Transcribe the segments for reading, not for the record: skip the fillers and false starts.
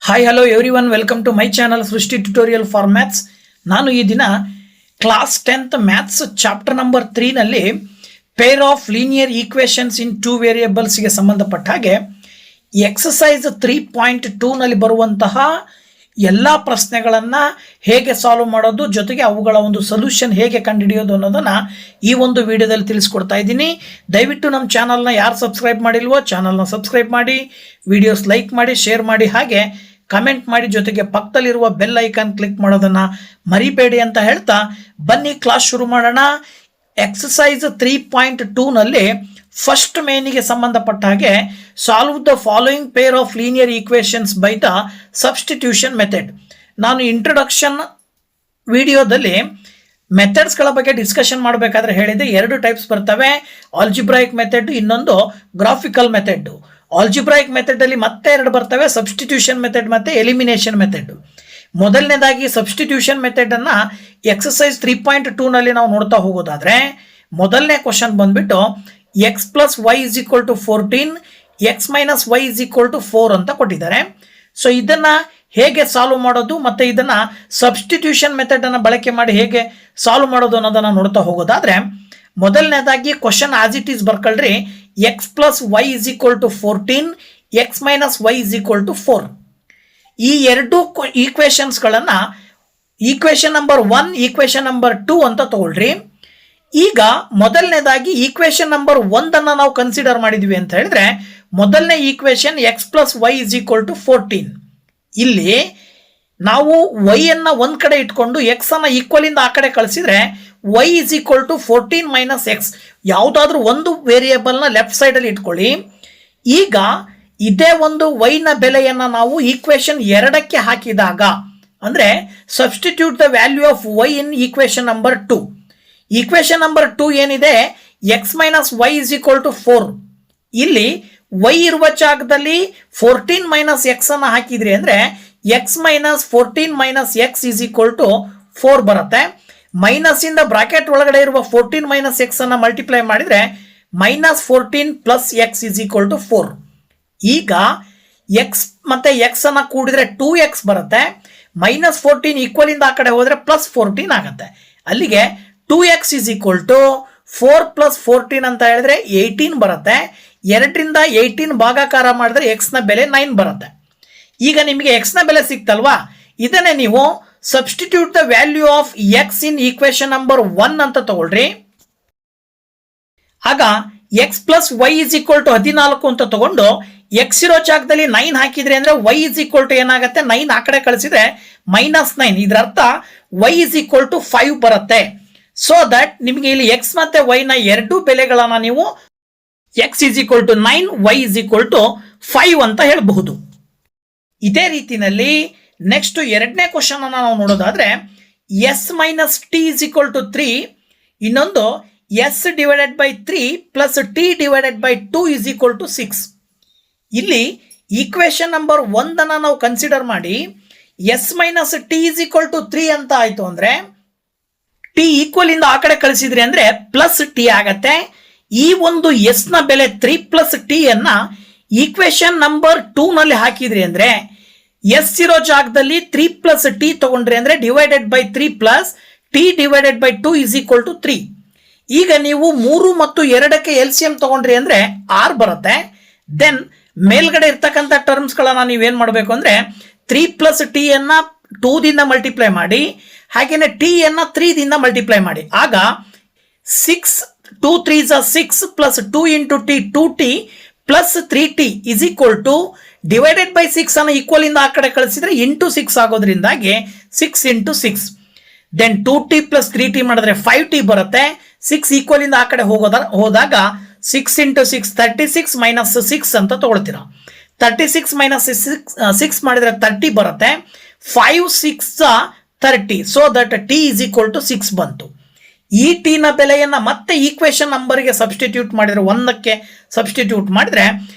Hi hello everyone, welcome to my channel Srushti tutorial for maths. ನಾನು ಈ ದಿನ class 10th maths chapter number 3ನಲ್ಲಿ pair of linear equations in 2 ವೇರಿಯೇಬಲ್ಸ್ಗೆ ಸಂಬಂಧಪಟ್ಟ ಹಾಗೆ ಎಕ್ಸಸೈಸ್ 3.2ನಲ್ಲಿ ಬರುವಂತಹ ಎಲ್ಲ ಪ್ರಶ್ನೆಗಳನ್ನು ಹೇಗೆ ಸಾಲ್ವ್ ಮಾಡೋದು, ಜೊತೆಗೆ ಅವುಗಳ ಒಂದು ಸೊಲ್ಯೂಷನ್ ಹೇಗೆ ಕಂಡುಹಿಡಿಯೋದು ಅನ್ನೋದನ್ನು ಈ ಒಂದು ವಿಡಿಯೋದಲ್ಲಿ ತಿಳಿಸ್ಕೊಡ್ತಾ ಇದ್ದೀನಿ. ದಯವಿಟ್ಟು ನಮ್ಮ ಚಾನಲ್ನ ಯಾರು ಸಬ್ಸ್ಕ್ರೈಬ್ ಮಾಡಿಲ್ವೋ ಚಾನಲ್ನ ಸಬ್ಸ್ಕ್ರೈಬ್ ಮಾಡಿ, ವಿಡಿಯೋಸ್ ಲೈಕ್ ಮಾಡಿ, ಶೇರ್ ಮಾಡಿ, ಹಾಗೆ ಕಮೆಂಟ್ ಮಾಡಿ, ಜೊತೆಗೆ ಪಕ್ಕದಲ್ಲಿರುವ ಬೆಲ್ ಐಕಾನ್ ಕ್ಲಿಕ್ ಮಾಡೋದನ್ನು ಮರಿಬೇಡಿ ಅಂತ ಹೇಳ್ತಾ ಬನ್ನಿ ಕ್ಲಾಸ್ ಶುರು ಮಾಡೋಣ. ಎಕ್ಸಸೈಸ್ 3.2ನಲ್ಲಿ ಫಸ್ಟ್ ಮೇನಿಗೆ ಸಂಬಂಧಪಟ್ಟ ಹಾಗೆ solve the following pair of linear equations by the substitution method. ನಾನು ಇಂಟ್ರೊಡಕ್ಷನ್ ವಿಡಿಯೋದಲ್ಲಿ ಮೆಥಡ್ಸ್ಗಳ ಬಗ್ಗೆ ಡಿಸ್ಕಷನ್ ಮಾಡಬೇಕಾದ್ರೆ ಹೇಳಿದೆ, 2 ಟೈಪ್ಸ್ ಬರ್ತವೆ, ಆಲ್ಜಿಬ್ರಾಯಿಕ್ ಮೆಥಡ್, ಇನ್ನೊಂದು ಗ್ರಾಫಿಕಲ್ ಮೆಥಡ್. ಆಲ್ಜಿಬ್ರಾಯಿಕ್ ಮೆಥಡಲ್ಲಿ ಮತ್ತೆ 2 ಬರ್ತವೆ, ಸಬ್ಸ್ಟಿಟ್ಯೂಷನ್ ಮೆಥಡ್ ಮತ್ತು ಎಲಿಮಿನೇಷನ್ ಮೆಥಡ್. ಮೊದಲನೇದಾಗಿ ಸಬ್ಸ್ಟಿಟ್ಯೂಷನ್ ಮೆಥಡನ್ನು ಎಕ್ಸಸೈಸ್ 3.2ನಲ್ಲಿ ನಾವು ನೋಡ್ತಾ ಹೋಗೋದಾದರೆ ಮೊದಲನೇ ಕ್ವಶನ್ ಬಂದ್ಬಿಟ್ಟು X plus Y is equal to 14, X minus Y is equal to 4 ಅಂತ ಕೊಟ್ಟಿದ್ದಾರೆ. ಸೊ ಇದನ್ನು ಹೇಗೆ ಸಾಲ್ವ್ ಮಾಡೋದು ಮತ್ತು ಇದನ್ನು ಸಬ್ಸ್ಟಿಟ್ಯೂಷನ್ ಮೆಥಡನ್ನು ಬಳಕೆ ಮಾಡಿ ಹೇಗೆ ಸಾಲ್ವ್ ಮಾಡೋದು ಅನ್ನೋದನ್ನು ನೋಡ್ತಾ ಹೋಗೋದಾದರೆ ಮೊದಲನೇದಾಗಿ ಕ್ವಶನ್ ಆಸ್ ಇಟ್ ಈಸ್ ಬರ್ಕೊಳ್ರಿ. X plus Y is equal to 14, X minus Y is equal to 4. ಈ ಎರಡು ಈಕ್ವೇಷನ್ಸ್ಗಳನ್ನು ಈಕ್ವೇಷನ್ ನಂಬರ್ 1, ಈಕ್ವೇಷನ್ ನಂಬರ್ 2 ಅಂತ ತಗೊಳ್ರಿ. ಈಗ ಮೊದಲನೇದಾಗಿ ಈಕ್ವೇಷನ್ ನಂಬರ್ 1 ನಾವು ಕನ್ಸಿಡರ್ ಮಾಡಿದ್ವಿ ಅಂತ ಹೇಳಿದ್ರೆ ಮೊದಲನೇ equation X plus Y is equal to 14. ಇಲ್ಲಿ ನಾವು ವೈ ಅನ್ನು ಒಂದು ಕಡೆ ಇಟ್ಕೊಂಡು ಎಕ್ಸ್ ಅನ್ನು ಈಕ್ವಲಿಂದ ಆ ಕಡೆ ಕಳಿಸಿದ್ರೆ Y is equal to 14 minus X. ಯಾವುದಾದ್ರೂ ಒಂದು ವೇರಿಯೇಬಲ್ನ ಲೆಫ್ಟ್ ಸೈಡಲ್ಲಿ ಇಟ್ಕೊಳ್ಳಿ. ಈಗ ಇದೇ ಒಂದು ವೈನ ಬೆಲೆಯನ್ನು ನಾವು ಈಕ್ವೇಷನ್ 2ಕ್ಕೆ ಹಾಕಿದಾಗ ಅಂದರೆ substitute the value of Y in equation number 2. Equation number 2 ಏನಿದೆ, X minus Y is equal to 4. ಇಲ್ಲಿ ವೈ ಇರುವ ಜಾಗದಲ್ಲಿ 14 ಮೈನಸ್ ಎಕ್ಸ್ ಅನ್ನು ಹಾಕಿದ್ರಿ ಅಂದರೆ X minus 14 minus X is equal to 4 ಬರುತ್ತೆ. ಮೈನಸ್ ಇಂದ ಬ್ರಾಕೆಟ್ ಒಳಗಡೆ ಇರುವ 14 ಮೈನಸ್ ಎಕ್ಸ್ ಅನ್ನು ಮಲ್ಟಿಪ್ಲೈ ಮಾಡಿದರೆ minus 14 plus X is equal to 4. ಈಗ ಎಕ್ಸ್ ಮತ್ತು ಎಕ್ಸ್ ಅನ್ನು ಕೂಡಿದ್ರೆ 2x ಬರುತ್ತೆ. ಮೈನಸ್ 14 ಈಕ್ವಲ್ ಇಂದ ಆ ಕಡೆ ಹೋದರೆ ಪ್ಲಸ್ 14 ಆಗುತ್ತೆ. ಅಲ್ಲಿಗೆ 2x is equal to 4 plus 14 ಅಂತ ಹೇಳಿದ್ರೆ 18 ಬರುತ್ತೆ. 2ರಿಂದ 18 ಭಾಗಾಕಾರ ಮಾಡಿದ್ರೆ ಎಕ್ಸ್ನ ಬೆಲೆ 9 ಬರುತ್ತೆ. ಈಗ ನಿಮಗೆ ಎಕ್ಸ್ನ ಬೆಲೆ ಸಿಕ್ತಲ್ವಾ, ಇದನ್ನೇ ನೀವು substitute the value of X in equation number 1 ಅಂತ ತಗೊಳ್ರಿ. ಆಗ X plus Y is equal to 14 ಅಂತ ತಗೊಂಡು ಎಕ್ಸ್ ಇರೋ ಜಾಗದಲ್ಲಿ 9 ಹಾಕಿದ್ರಿ ಅಂದರೆ ವೈ ಇಸ್ ಈಕ್ವಲ್ ಟು ಏನಾಗುತ್ತೆ, 9 ಆ ಕಡೆ ಕಳಿಸಿದ್ರೆ ಮೈನಸ್ 9. ಇದರ ಅರ್ಥ ವೈ ಇಸ್ ಈಕ್ವಲ್ ಟು 5 ಬರುತ್ತೆ. ಸೊ ದಟ್ ನಿಮಗೆ ಇಲ್ಲಿ ಎಕ್ಸ್ ಮತ್ತೆ ವೈನ 2 ಬೆಲೆಗಳನ್ನು ನೀವು X is equal to 9, Y is equal to 5 ಅಂತ ಹೇಳಬಹುದು. ಇದೇ ರೀತಿಯಲ್ಲಿ ನೆಕ್ಸ್ಟ್ 2ನೇ ಕ್ವಶನ್ ಅನ್ನು ನಾವು ನೋಡೋದಾದ್ರೆ S minus T is equal to 3, ಇನ್ನೊಂದು S divided by 3 plus T divided by 2 is equal to 6. ಇಲ್ಲಿ ಈಕ್ವೇಷನ್ ನಂಬರ್ 1 ನಾವು ಕನ್ಸಿಡರ್ ಮಾಡಿ S minus T is equal to 3 ಅಂತ ಆಯಿತು ಅಂದರೆ ಟಿ ಈಕ್ವಲ್ ಇಂದ ಆ ಕಡೆ ಕಳಿಸಿದ್ರಿ ಅಂದರೆ ಪ್ಲಸ್ ಟಿ ಆಗತ್ತೆ. ಈ ಒಂದು ಎಸ್ ನ ಬೆಲೆ 3 ಪ್ಲಸ್ ಟಿ ಅನ್ನ ಈಕ್ವೇಷನ್ ನಂಬರ್ 2ನಲ್ಲಿ ಹಾಕಿದ್ರಿ ಅಂದರೆ ಎಸ್ ಇರೋ ಜಾಗದಲ್ಲಿ 3 ಪ್ಲಸ್ ಟಿ ತಗೊಂಡ್ರಿ ಅಂದರೆ divided by 3 plus T divided by 2 is equal to 3. ಈಗ ನೀವು 3 ಮತ್ತು 2ಕ್ಕೆ LCM ತಗೊಂಡ್ರಿ ಅಂದರೆ 6 ಬರುತ್ತೆ. ದೆನ್ ಮೇಲ್ಗಡೆ ಇರ್ತಕ್ಕಂಥ ಟರ್ಮ್ಸ್ಗಳನ್ನ ನೀವೇನು ಮಾಡಬೇಕು ಅಂದರೆ 3 ಪ್ಲಸ್ ಟಿ ಅನ್ನ 2 ದಿಂದ ಮಲ್ಟಿಪ್ಲೈ ಮಾಡಿ, ಹಾಗೆಯೇ ಟಿ ಅನ್ನ 3 ದಿಂದ ಮಲ್ಟಿಪ್ಲೈ ಮಾಡಿ. ಆಗ 6 2 3 6 plus 2 into T 2t plus 3t is equal to divided by 6 ಅನ್ನು ಈಕ್ವಲ್ ಇಂದ ಆ ಕಡೆ ಕಳಿಸಿದ್ರೆ ಇಂಟು 6 ಆಗೋದ್ರಿಂದಾಗಿ 6 into 6. Then 2t plus 3t ಮಾಡಿದ್ರೆ 5t ಬರುತ್ತೆ. 6 ಈಕ್ವಲ್ ಇಂದ ಆ ಕಡೆ ಹೋದಾಗ 6 ಇಂಟು 6 36 ಮೈನಸ್ 6 ಅಂತ ತಗೊಳ್ತೀರಾ. 36 ಮೈನಸ್ 6 ಮಾಡಿದ್ರೆ 30 ಬರುತ್ತೆ. 5 6 30. So that T is equal to 6 ಬಂತು. ಈ ಟಿನ ಬೆಲೆಯನ್ನು ಮತ್ತೆ ಈಕ್ವೇಷನ್ ನಂಬರ್ಗೆ ಸಬ್ಸ್ಟಿಟ್ಯೂಟ್ ಮಾಡಿದ್ರೆ 1ಕ್ಕೆ ಸಬ್ಸ್ಟಿಟ್ಯೂಟ್ ಮಾಡಿದ್ರೆ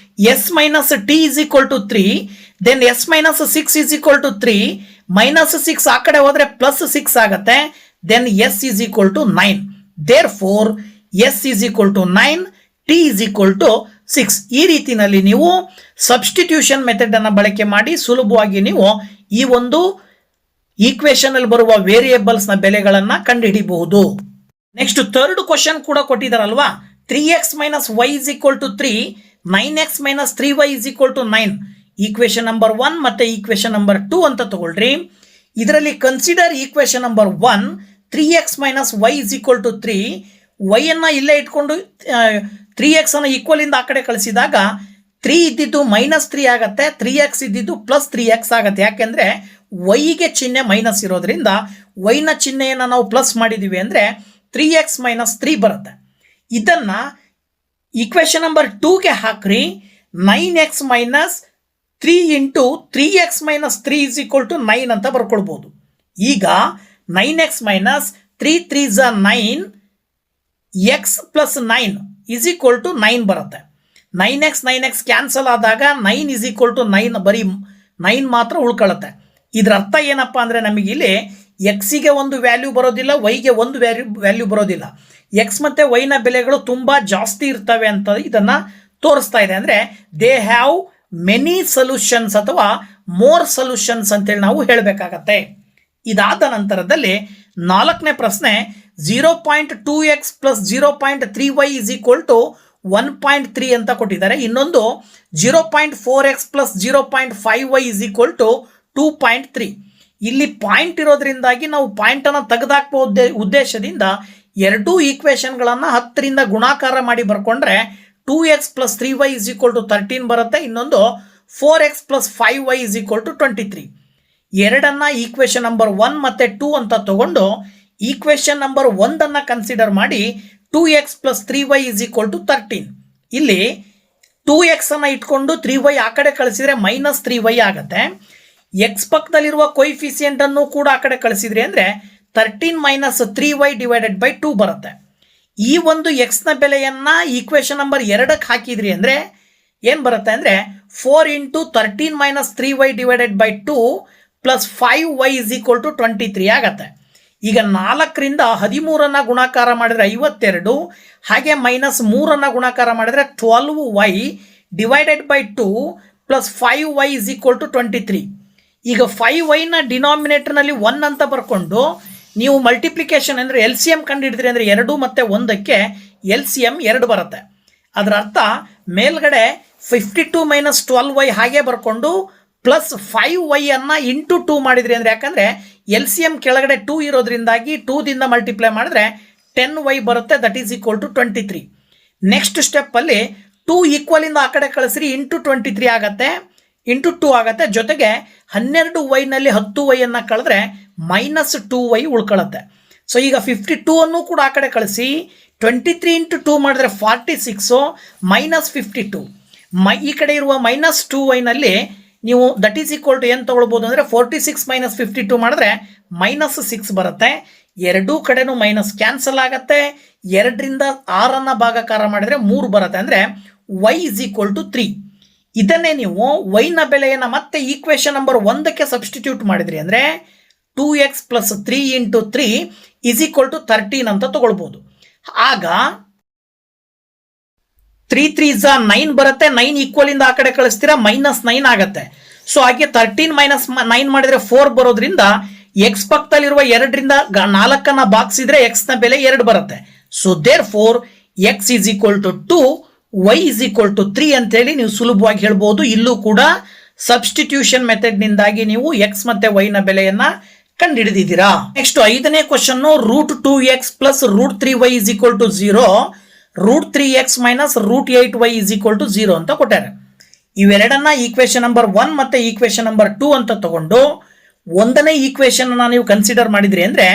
s minus T is equal to 3, then s minus 6 is equal to 3, minus 6 ಆ ಕಡೆ ಹೋದರೆ ಪ್ಲಸ್ 6 ಆಗುತ್ತೆ. Then s is equal to 9. Therefore s is equal to 9, t is equal to 6. ಈ ರೀತಿಯಲ್ಲಿ ನೀವು ಸಬ್ಸ್ಟಿಟ್ಯೂಷನ್ ಮೆಥಡ್ ಅನ್ನು ಬಳಕೆ ಮಾಡಿ ಸುಲಭವಾಗಿ ನೀವು ಈ ಒಂದು ಈಕ್ವೇಶನ್ ಅಲ್ಲಿ ಬರುವ ವೇರಿಯೇಬಲ್ಸ್ ನ ಬೆಲೆಗಳನ್ನ ಕಂಡುಹಿಡಿಯಬಹುದು. ನೆಕ್ಸ್ಟ್ ಥರ್ಡ್ ಕ್ವಶನ್ ಕೂಡ ಕೊಟ್ಟಿದ್ದಾರಲ್ವಾ, 3x minus Y is equal to 3, 9x minus 3y is equal to 9. Equation number 1 ಮತ್ತೆ ಈಕ್ವೇಶನ್ ನಂಬರ್ 2 ಅಂತ ತಗೊಳ್ರಿ. ಇದರಲ್ಲಿ consider equation number 1, 3x minus Y is equal to 3. Y ಅನ್ನ ಇಲ್ಲೇ ಇಟ್ಕೊಂಡು 3x ಅನ್ನು ಈಕ್ವಲ್ ಇಂದ ಆ ಕಡೆ ಕಳಿಸಿದಾಗ 3 ಇದ್ದಿದ್ದು -3 ಆಗತ್ತೆ, 3x ಇದ್ದಿದ್ದು +3x ಆಗತ್ತೆ. ಯಾಕೆಂದ್ರೆ ವೈಗೆ ಚಿಹ್ನೆ ಮೈನಸ್ ಇರೋದ್ರಿಂದ ವೈನ ಚಿಹ್ನೆಯನ್ನು ನಾವು ಪ್ಲಸ್ ಮಾಡಿದೀವಿ ಅಂದ್ರೆ 3x ಮೈನಸ್ 3 ಬರುತ್ತೆ. ಇದನ್ನ ಈಕ್ವೇಶನ್ ನಂಬರ್ 2ಗೆ ಹಾಕ್ರಿ. 9x minus 3 into 3x minus 3 is equal to 9 ಅಂತ ಬರ್ಕೊಳ್ಬಹುದು. ಈಗ 9x minus 3 3 9, x plus 9 is equal to 9 ಬರುತ್ತೆ. 9x ಕ್ಯಾನ್ಸಲ್ ಆದಾಗ 9 ಇಸ್ ಈಕ್ವಲ್ ಟು 9, ಬರೀ 9 ಮಾತ್ರ ಉಳ್ಕೊಳ್ಳುತ್ತೆ. ಇದರ ಅರ್ಥ ಏನಪ್ಪಾ ಅಂದ್ರೆ ನಮಗೆ ಇಲ್ಲಿ ಎಕ್ಸಿಗೆ ಒಂದು ವ್ಯಾಲ್ಯೂ ಬರೋದಿಲ್ಲ, ವೈಗೆ ಒಂದು ವ್ಯಾಲ್ಯೂ ಬರೋದಿಲ್ಲ. ಎಕ್ಸ್ ಮತ್ತೆ ವೈನ ಬೆಲೆಗಳು ತುಂಬಾ ಜಾಸ್ತಿ ಇರ್ತವೆ ಅಂತ ಇದನ್ನ ತೋರಿಸ್ತಾ ಇದೆ. ಅಂದ್ರೆ ದೇ ಹ್ಯಾವ್ ಮೆನಿ ಸೊಲ್ಯೂಷನ್ಸ್ ಅಥವಾ ಮೋರ್ ಸೊಲ್ಯೂಷನ್ಸ್ ಅಂತೇಳಿ ನಾವು ಹೇಳಬೇಕಾಗತ್ತೆ. ಇದಾದ ನಂತರದಲ್ಲಿ 4ನೇ ಪ್ರಶ್ನೆ, 0.2x plus 0.3y is equal to 1.3 ಅಂತ ಕೊಟ್ಟಿದ್ದಾರೆ. ಇನ್ನೊಂದು 0.4x plus 0.5y is equal to 2.3. ಇಲ್ಲಿ ಪಾಯಿಂಟ್ ಇರೋದ್ರಿಂದಾಗಿ ನಾವು ಪಾಯಿಂಟ್ ಅನ್ನು ತೆಗೆದಾಕುವ ಉದ್ದೇಶದಿಂದ ಎರಡೂ ಈಕ್ವೇಶನ್ಗಳನ್ನ 10ರಿಂದ ಗುಣಾಕಾರ ಮಾಡಿ ಬರ್ಕೊಂಡ್ರೆ 2x plus 3y is equal to 13 ಬರುತ್ತೆ. ಇನ್ನೊಂದು 4x plus 5y is equal to 23. ಎರಡನ್ನ ಈಕ್ವೇಶನ್ ನಂಬರ್ 1 ಮತ್ತೆ 2 ಅಂತ ತಗೊಂಡು ಈಕ್ವೇಶನ್ ನಂಬರ್ 1 ಅನ್ನ ಕನ್ಸಿಡರ್ ಮಾಡಿ 2x plus 3y is equal to 13. ಇಲ್ಲಿ 2x ಅನ್ನ ಇಟ್ಕೊಂಡು 3y ಆ ಕಡೆ ಕಳಿಸಿದ್ರೆ -3y ಆಗುತ್ತೆ. ಎಕ್ಸ್ ಪಕ್ಕದಲ್ಲಿರುವ ಕೊಯಿಫಿಸಿಯೆಂಟ್ ಅನ್ನು ಕೂಡ ಆ ಕಡೆ ಕಳಿಸಿದ್ರಿ ಅಂದ್ರೆ 13 ಮೈನಸ್ 3y ಡಿವೈಡೆಡ್ ಬೈ 2 ಬರುತ್ತೆ. ಈ ಒಂದು ಎಕ್ಸ್ ನ ಬೆಲೆಯನ್ನ ಈಕ್ವೇಶನ್ ನಂಬರ್ 2ಕ್ಕೆ ಹಾಕಿದ್ರಿ ಅಂದ್ರೆ ಏನ್ ಬರುತ್ತೆ ಅಂದ್ರೆ 4 into 13 minus 3y divided by 2 plus 5y is equal to 23 ಆಗತ್ತೆ. ಈಗ 4ರಿಂದ 13 ಗುಣಾಕಾರ ಮಾಡಿದ್ರೆ 52, ಹಾಗೆ -3 ಗುಣಾಕಾರ ಮಾಡಿದ್ರೆ 12y divided by 2 plus 5y is equal to 23. ಈಗ 5y ನ ಡಿನಾಮಿನೇಟರ್ನಲ್ಲಿ 1 ಅಂತ ಬರ್ಕೊಂಡು ನೀವು ಮಲ್ಟಿಪ್ಲಿಕೇಶನ್ ಅಂದರೆ LCM ಕಂಡುಹಿಡಿದ್ರಿ ಅಂದರೆ 2 ಮತ್ತು 1ಕ್ಕೆ LCM 2 ಬರುತ್ತೆ. ಅದರ ಅರ್ಥ ಮೇಲ್ಗಡೆ 52 ಮೈನಸ್ 12y ಹಾಗೆ ಬರ್ಕೊಂಡು ಪ್ಲಸ್ 5y ಅನ್ನ ಇಂಟು 2 ಮಾಡಿದ್ರಿ ಅಂದರೆ, ಯಾಕಂದರೆ LCM ಕೆಳಗಡೆ 2 ಇರೋದ್ರಿಂದಾಗಿ 2ದಿಂದ ಮಲ್ಟಿಪ್ಲೈ ಮಾಡಿದ್ರೆ 10y ಬರುತ್ತೆ, that is equal to 23. Next ಸ್ಟೆಪ್ಪಲ್ಲಿ 2 ಈಕ್ವಲ್ ಇಂದ ಆ ಕಡೆ ಕಳಿಸ್ರಿ, ಇಂಟು 23 ಆಗತ್ತೆ, ಇಂಟು 2 ಆಗುತ್ತೆ. ಜೊತೆಗೆ 12y ನಲ್ಲಿ 10y ಅನ್ನ ಕಳೆದ್ರೆ -2y ಉಳ್ಕೊಳ್ಳುತ್ತೆ. ಸೊ ಈಗ 52 ಅನ್ನು ಕೂಡ ಆ ಕಡೆ ಕಳಿಸಿ 23 ಇಂಟು 2 ಮಾಡಿದ್ರೆ 46 -52. ಈ ಕಡೆ ಇರುವ -2y ನಲ್ಲಿ ನೀವು ದಟ್ ಈಸ್ ಈಕ್ವಲ್ ಟು ಏನು ತಗೊಳ್ಬೋದು ಅಂದರೆ 46 ಮೈನಸ್ 52 ಮಾಡಿದ್ರೆ -6 ಬರುತ್ತೆ. ಎರಡೂ ಕಡೆನೂ ಮೈನಸ್ ಕ್ಯಾನ್ಸಲ್ ಆಗುತ್ತೆ. 2ರಿಂದ 6 ಭಾಗಾಕಾರ ಮಾಡಿದ್ರೆ 3 ಬರುತ್ತೆ, ಅಂದರೆ y ಇಸ್ ಈಕ್ವಲ್ ಟು 3. ಇದನ್ನೇ ನೀವು ವೈನ ಬೆಲೆಯನ್ನು ಮತ್ತೆ ಈಕ್ವೇಶನ್ ನಂಬರ್ 1ಕ್ಕೆ ಸಬ್ಸ್ಟಿಟ್ಯೂಟ್ ಮಾಡಿದ್ರಿ ಅಂದರೆ 2x plus 3 into 3 is equal to 13 ಅಂತ ತಗೊಳ್ಬೋದು. ಆಗ 3 3 9 ಬರುತ್ತೆ. 9 ಈಕ್ವಲ್ ಇಂದ ಆ ಕಡೆ ಕಳಿಸ್ತೀರಾ -9 ಆಗುತ್ತೆ. ಸೊ ಹಾಗೆ 13 ಮೈನಸ್ 9 ಮಾಡಿದ್ರೆ 4 ಬರೋದ್ರಿಂದ ಎಕ್ಸ್ ಪಕ್ಕದಲ್ಲಿರುವ 2ರಿಂದ 4 ಬಾಗಿಸಿದ್ರೆ ಎಕ್ಸ್ ನ ಬೆಲೆ 2 ಬರುತ್ತೆ. So therefore x is equal to 2, y is equal to 3 ಅಂತೇಳಿ ನೀವು ಸುಲಭವಾಗಿ ಹೇಳ್ಬೋದು. ಇಲ್ಲೂ ಕೂಡ ಸಬ್ಸ್ಟಿಟ್ಯೂಷನ್ ಮೆಥಡ್ ನಿಂದಾಗಿ ನೀವು ಎಕ್ಸ್ ಮತ್ತೆ y ನ ಬೆಲೆಯನ್ನ ಕಂಡುಹಿಡಿದಿದ್ದೀರಾ. ನೆಕ್ಸ್ಟ್ 5ನೇ question, √2x plus √3y is equal to 0, √3x minus √8y is equal to 0 ಅಂತ ಕೊಟ್ಟಾರೆ. ಇವೆರಡನ್ನ ಈಕ್ವೇಶನ್ ನಂಬರ್ 1 ಮತ್ತೆ ಈಕ್ವೇಶನ್ ನಂಬರ್ 2 ಅಂತ ತಗೊಂಡು 1ನೇ ಈಕ್ವೇಶನ್ ನೀವು ಕನ್ಸಿಡರ್ ಮಾಡಿದ್ರಿ ಅಂದ್ರೆ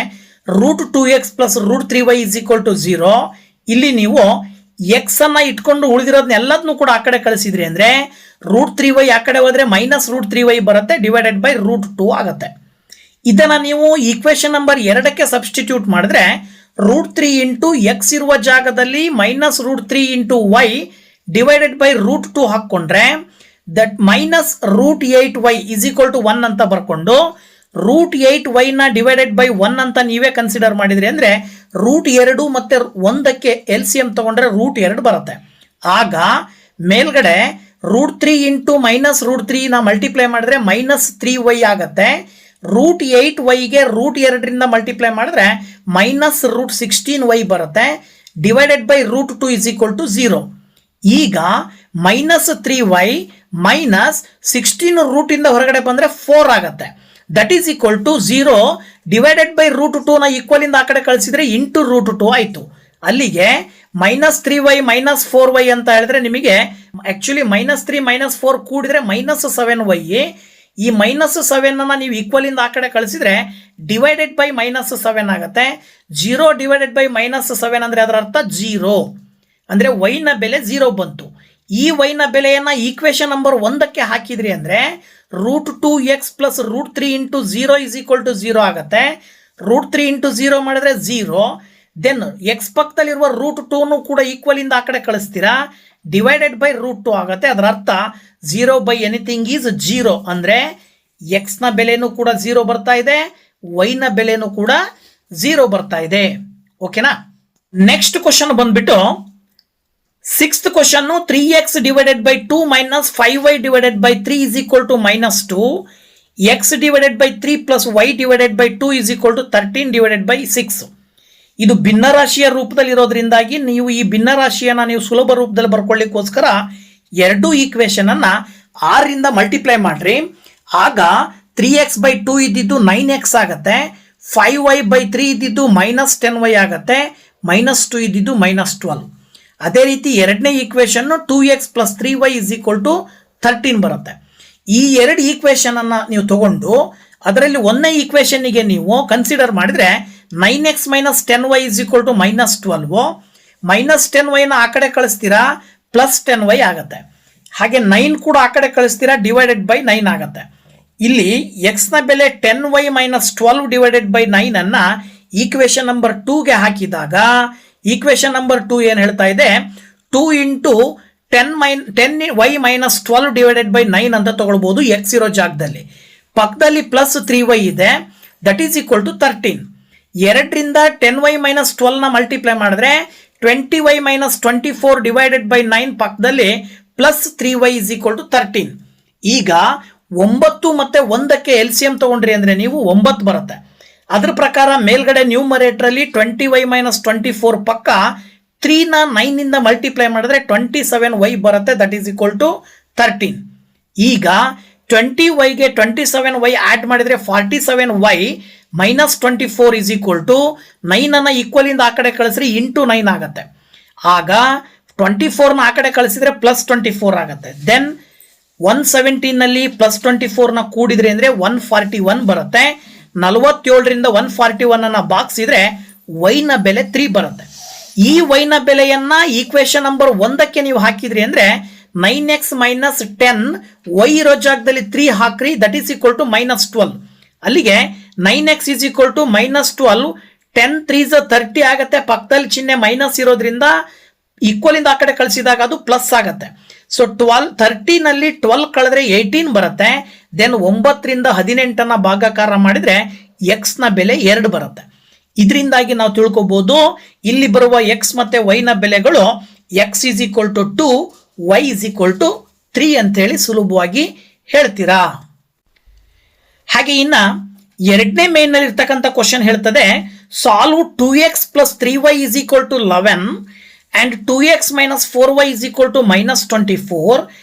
√2x plus √3y is equal to 0. ಇಲ್ಲಿ ನೀವು ಎಕ್ಸ್ ಅನ್ನ ಇಟ್ಕೊಂಡು ಉಳಿದಿರೋದನ್ನ ಎಲ್ಲದನ್ನು ಕೂಡ ಆ ಕಡೆ ಕಳಿಸಿದ್ರಿ ಅಂದ್ರೆ √3y ಆ ಕಡೆ ಹೋದ್ರೆ -√3y ಬರುತ್ತೆ, ಡಿವೈಡೆಡ್ ಬೈ √2 ಆಗುತ್ತೆ. ಇದನ್ನ ನೀವು ಈಕ್ವೇಶನ್ ನಂಬರ್ 2ಕ್ಕೆ ಸಬ್ಸ್ಟಿಟ್ಯೂಟ್ ಮಾಡಿದ್ರೆ √3 ಇಂಟು ಎಕ್ಸ್ ಇರುವ ಜಾಗದಲ್ಲಿ -√3 ಇಂಟು y ಡಿವೈಡೆಡ್ ಬೈ √2 ಹಾಕೊಂಡ್ರೆ that -√8y is equal to 1 ಅಂತ ಬರ್ಕೊಂಡು √8y ನ ಡಿವೈಡೆಡ್ ಬೈ 1 ಅಂತ ನೀವೇ ಕನ್ಸಿಡರ್ ಮಾಡಿದ್ರಿ ಅಂದ್ರೆ √2 ಮತ್ತೆ 1ಕ್ಕೆ LCM ತಗೊಂಡ್ರೆ √2 ಬರುತ್ತೆ. ಆಗ ಮೇಲ್ಗಡೆ √3 ಇಂಟು -√3 ಮಲ್ಟಿಪ್ಲೈ ಮಾಡಿದ್ರೆ -3y ಆಗುತ್ತೆ. √8y √2 ಮಲ್ಟಿಪ್ಲೈ ಮಾಡಿದ್ರೆ -√16y ಬರುತ್ತೆ. Divided by √2 = 0. ಈಗ -3y -16 ರೂಟಿಂದ ಹೊರಗಡೆ ಬಂದರೆ 4 ಆಗುತ್ತೆ. That is equal to 0 divided by √2 ಈಕ್ವಲಿಂದ ಆ ಕಡೆ ಕಳಿಸಿದ್ರೆ ಇಂಟು √2 ಆಯಿತು. ಅಲ್ಲಿಗೆ -3y -4y ಅಂತ ಹೇಳಿದ್ರೆ ನಿಮಗೆ ಆ್ಯಕ್ಚುಲಿ -3 -4 ಕೂಡಿದ್ರೆ -7y. ಈ -7 ನೀವು ಈಕ್ವಲಿಂದ ಆ ಕಡೆ ಕಳಿಸಿದ್ರೆ ಡಿವೈಡೆಡ್ ಬೈ -7 ಆಗುತ್ತೆ. 0 ಡಿವೈಡೆಡ್ ಬೈ -7 ಅಂದರೆ ಅದರ ಅರ್ಥ 0 ಅಂದರೆ ವೈನ ಬೆಲೆ 0 ಬಂತು. ಈ ವೈನ ಬೆಲೆಯನ್ನು ಈಕ್ವೇಷನ್ ನಂಬರ್ 1ಕ್ಕೆ ಹಾಕಿದ್ರಿ ಅಂದರೆ √2x + √3 × 0 = 0 ಆಗುತ್ತೆ. √3 × 0 ಮಾಡಿದ್ರೆ 0. ದೆನ್ ಎಕ್ಸ್ ಪಕ್ಕದಲ್ಲಿರುವ √2 ಕೂಡ ಈಕ್ವಲಿಂದ ಆ ಕಡೆ ಕಳಿಸ್ತೀರಾ, ಡಿವೈಡೆಡ್ ಬೈ √2 ಆಗುತ್ತೆ. ಅದರ ಅರ್ಥ 0 ಬೈ ಎನಿಥಿಂಗ್ ಈಸ್ 0 ಅಂದರೆ ಎಕ್ಸ್ನ ಬೆಲೆನೂ ಕೂಡ 0 ಬರ್ತಾ ಇದೆ, ವೈನ ಬೆಲೆನೂ ಕೂಡ 0 ಬರ್ತಾ ಇದೆ. ಓಕೆನಾ? ನೆಕ್ಸ್ಟ್ ಕ್ವಶನ್ ಬಂದ್ಬಿಟ್ಟು 6th question 3x divided by 2 -5y divided by 3 = -2. x divided by 3 + y divided by 2 = 13 divided by 6. ಇದು ಭಿನ್ನರಾಶಿಯ ರೂಪದಲ್ಲಿರೋದ್ರಿಂದಾಗಿ ನೀವು ಈ ಭಿನ್ನರಾಶಿಯನ್ನು ನೀವು ಸುಲಭ ರೂಪದಲ್ಲಿ ಬರ್ಕೊಳ್ಳಿಕ್ಕೋಸ್ಕರ ಎರಡೂ ಈಕ್ವೇಷನ್ ಅನ್ನ 6ರಿಂದ ಮಲ್ಟಿಪ್ಲೈ ಮಾಡ್ರಿ. ಆಗ 3x/2 ಇದ್ದಿದ್ದು 9x ಆಗುತ್ತೆ, 5y/3 ಇದ್ದಿದ್ದು -10y ಆಗುತ್ತೆ, -2 ಇದ್ದಿದ್ದು -12. ಅದೇ ರೀತಿ ಎರಡನೇ ಈಕ್ವೇಷನ್ 2x + 3y = 13 ಬರುತ್ತೆ. ಈ ಎರಡು ಈಕ್ವೇಷನ್ ಅನ್ನ ನೀವು ತಗೊಂಡು ಅದರಲ್ಲಿ ಒಂದನೇ ಈಕ್ವೇಷನ್ಗೆ ನೀವು ಕನ್ಸಿಡರ್ ಮಾಡಿದ್ರೆ 9x - 10y = -12. -10y ಆ ಕಡೆ ಕಳಿಸ್ತೀರಾ +10y ಆಗುತ್ತೆ. ಹಾಗೆ 9 ಕೂಡ ಆ ಕಡೆ ಕಳಿಸ್ತೀರಾ ಡಿವೈಡೆಡ್ ಬೈ 9 ಆಗುತ್ತೆ. ಇಲ್ಲಿ x ನ ಬೆಲೆ 10y - 12 ಡಿವೈಡೆಡ್ ಬೈ 9 ಅನ್ನ ಈಕ್ವೇಷನ್ ನಂಬರ್ 2ಗೆ ಹಾಕಿದಾಗ ಈಕ್ವೇಷನ್ ನಂಬರ್ 2 ಏನು ಹೇಳ್ತಾ ಇದೆ, 2 × 10y - 12 ಡಿವೈಡೆಡ್ ಬೈ 9 ಅಂತ ತಗೊಳ್ಬಹುದು. x ಇರೋ ಜಾಗದಲ್ಲಿ ಪಕ್ಕದಲ್ಲಿ +3y ಇದೆ, ದಟ್ ಈಸ್ ಈಕ್ವಲ್ ಟು 13. 2ರಿಂದ 10y - 12 ಮಲ್ಟಿಪ್ಲೈ ಮಾಡಿದ್ರೆ 20y - 24 ಡಿವೈಡೆಡ್ ಬೈ 9 ಪಕ್ಕದಲ್ಲಿ +3y = 13. ಈಗ 9 ಮತ್ತು 1ಕ್ಕೆ LCM ತಗೊಂಡ್ರಿ ಅಂದರೆ ನೀವು 9 ಬರುತ್ತೆ. ಅದ್ರ ಪ್ರಕಾರ ಮೇಲ್ಗಡೆ ನ್ಯೂಮರೇಟರ್ ಅಲ್ಲಿ 20y - 24 ಪಕ್ಕ 3ನ 9ಇಂದ ಮಲ್ಟಿಪ್ಲೈ ಮಾಡಿದ್ರೆ 27y ಬರುತ್ತೆ, ದಟ್ ಈಸ್ ಈಕ್ವಲ್ ಟು 13. ಈಗ 20yಗೆ 27y ಆಡ್ ಮಾಡಿದ್ರೆ 47y -24 = 9 ಅನ್ನ ಈಕ್ವಲಿಂದ ಆ ಕಡೆ ಕಳಿಸ್ರಿ ಇಂಟು 9 ಆಗುತ್ತೆ. ಆಗ 24ನ ಆ ಕಡೆ ಕಳಿಸಿದ್ರೆ +24 ಆಗುತ್ತೆ. ದೆನ್ 117ನಲ್ಲಿ +24ನ ಕೂಡಿದ್ರಿ ಅಂದರೆ 141 ಬರುತ್ತೆ. 47ರಿಂದ 141 ಅನ್ನ ಬಾಗಿಸಿದ್ರೆ ವೈನ ಬೆಲೆ 3 ಬರುತ್ತೆ. ಈ ವೈನ ಬೆಲೆಯನ್ನ ಈಕ್ವೇಷನ್ ನಂಬರ್ 1ಕ್ಕೆ ನೀವು ಹಾಕಿದ್ರಿ ಅಂದರೆ 9x - 10 y ಇರೋ ಜಾಗದಲ್ಲಿ 3 ಹಾಕ್ರಿ, ದಟ್ ಈಸ್ ಈಕ್ವಲ್ ಟು -12. ಅಲ್ಲಿಗೆ 9x = -12, 10 3s 30 ಆಗುತ್ತೆ. ಪಕ್ಕದಲ್ಲಿ ಚಿಹ್ನೆ ಮೈನಸ್ ಇರೋದ್ರಿಂದ ಈಕ್ವಲಿಂದ ಆ ಕಡೆ ಕಳಿಸಿದಾಗ ಅದು ಪ್ಲಸ್ ಆಗುತ್ತೆ. ಸೊ 13ನಲ್ಲಿ 12 ಕಳೆದ್ರೆ 18 ಬರುತ್ತೆ. ದೆನ್ 9ರಿಂದ 18 ಭಾಗಾಕಾರ ಮಾಡಿದ್ರೆ ಎಕ್ಸ್ ನ ಬೆಲೆ 2 ಬರುತ್ತೆ. ಇದರಿಂದಾಗಿ ನಾವು ತಿಳ್ಕೊಬಹುದು ಇಲ್ಲಿ ಬರುವ x ಮತ್ತೆ y ನ ಬೆಲೆಗಳು x = 2, y = 3 ಅಂತ ಹೇಳಿ ಸುಲಭವಾಗಿ ಹೇಳ್ತೀರಾ. ಹಾಗೆ ಇನ್ನ ಎರಡನೇ ಮೇನ್ ನಲ್ಲಿ ಇರ್ತಕ್ಕಂಥ ಕ್ವಶನ್ ಹೇಳ್ತದೆ, solve 2x + 3y = 11 and 2x - 4y = -24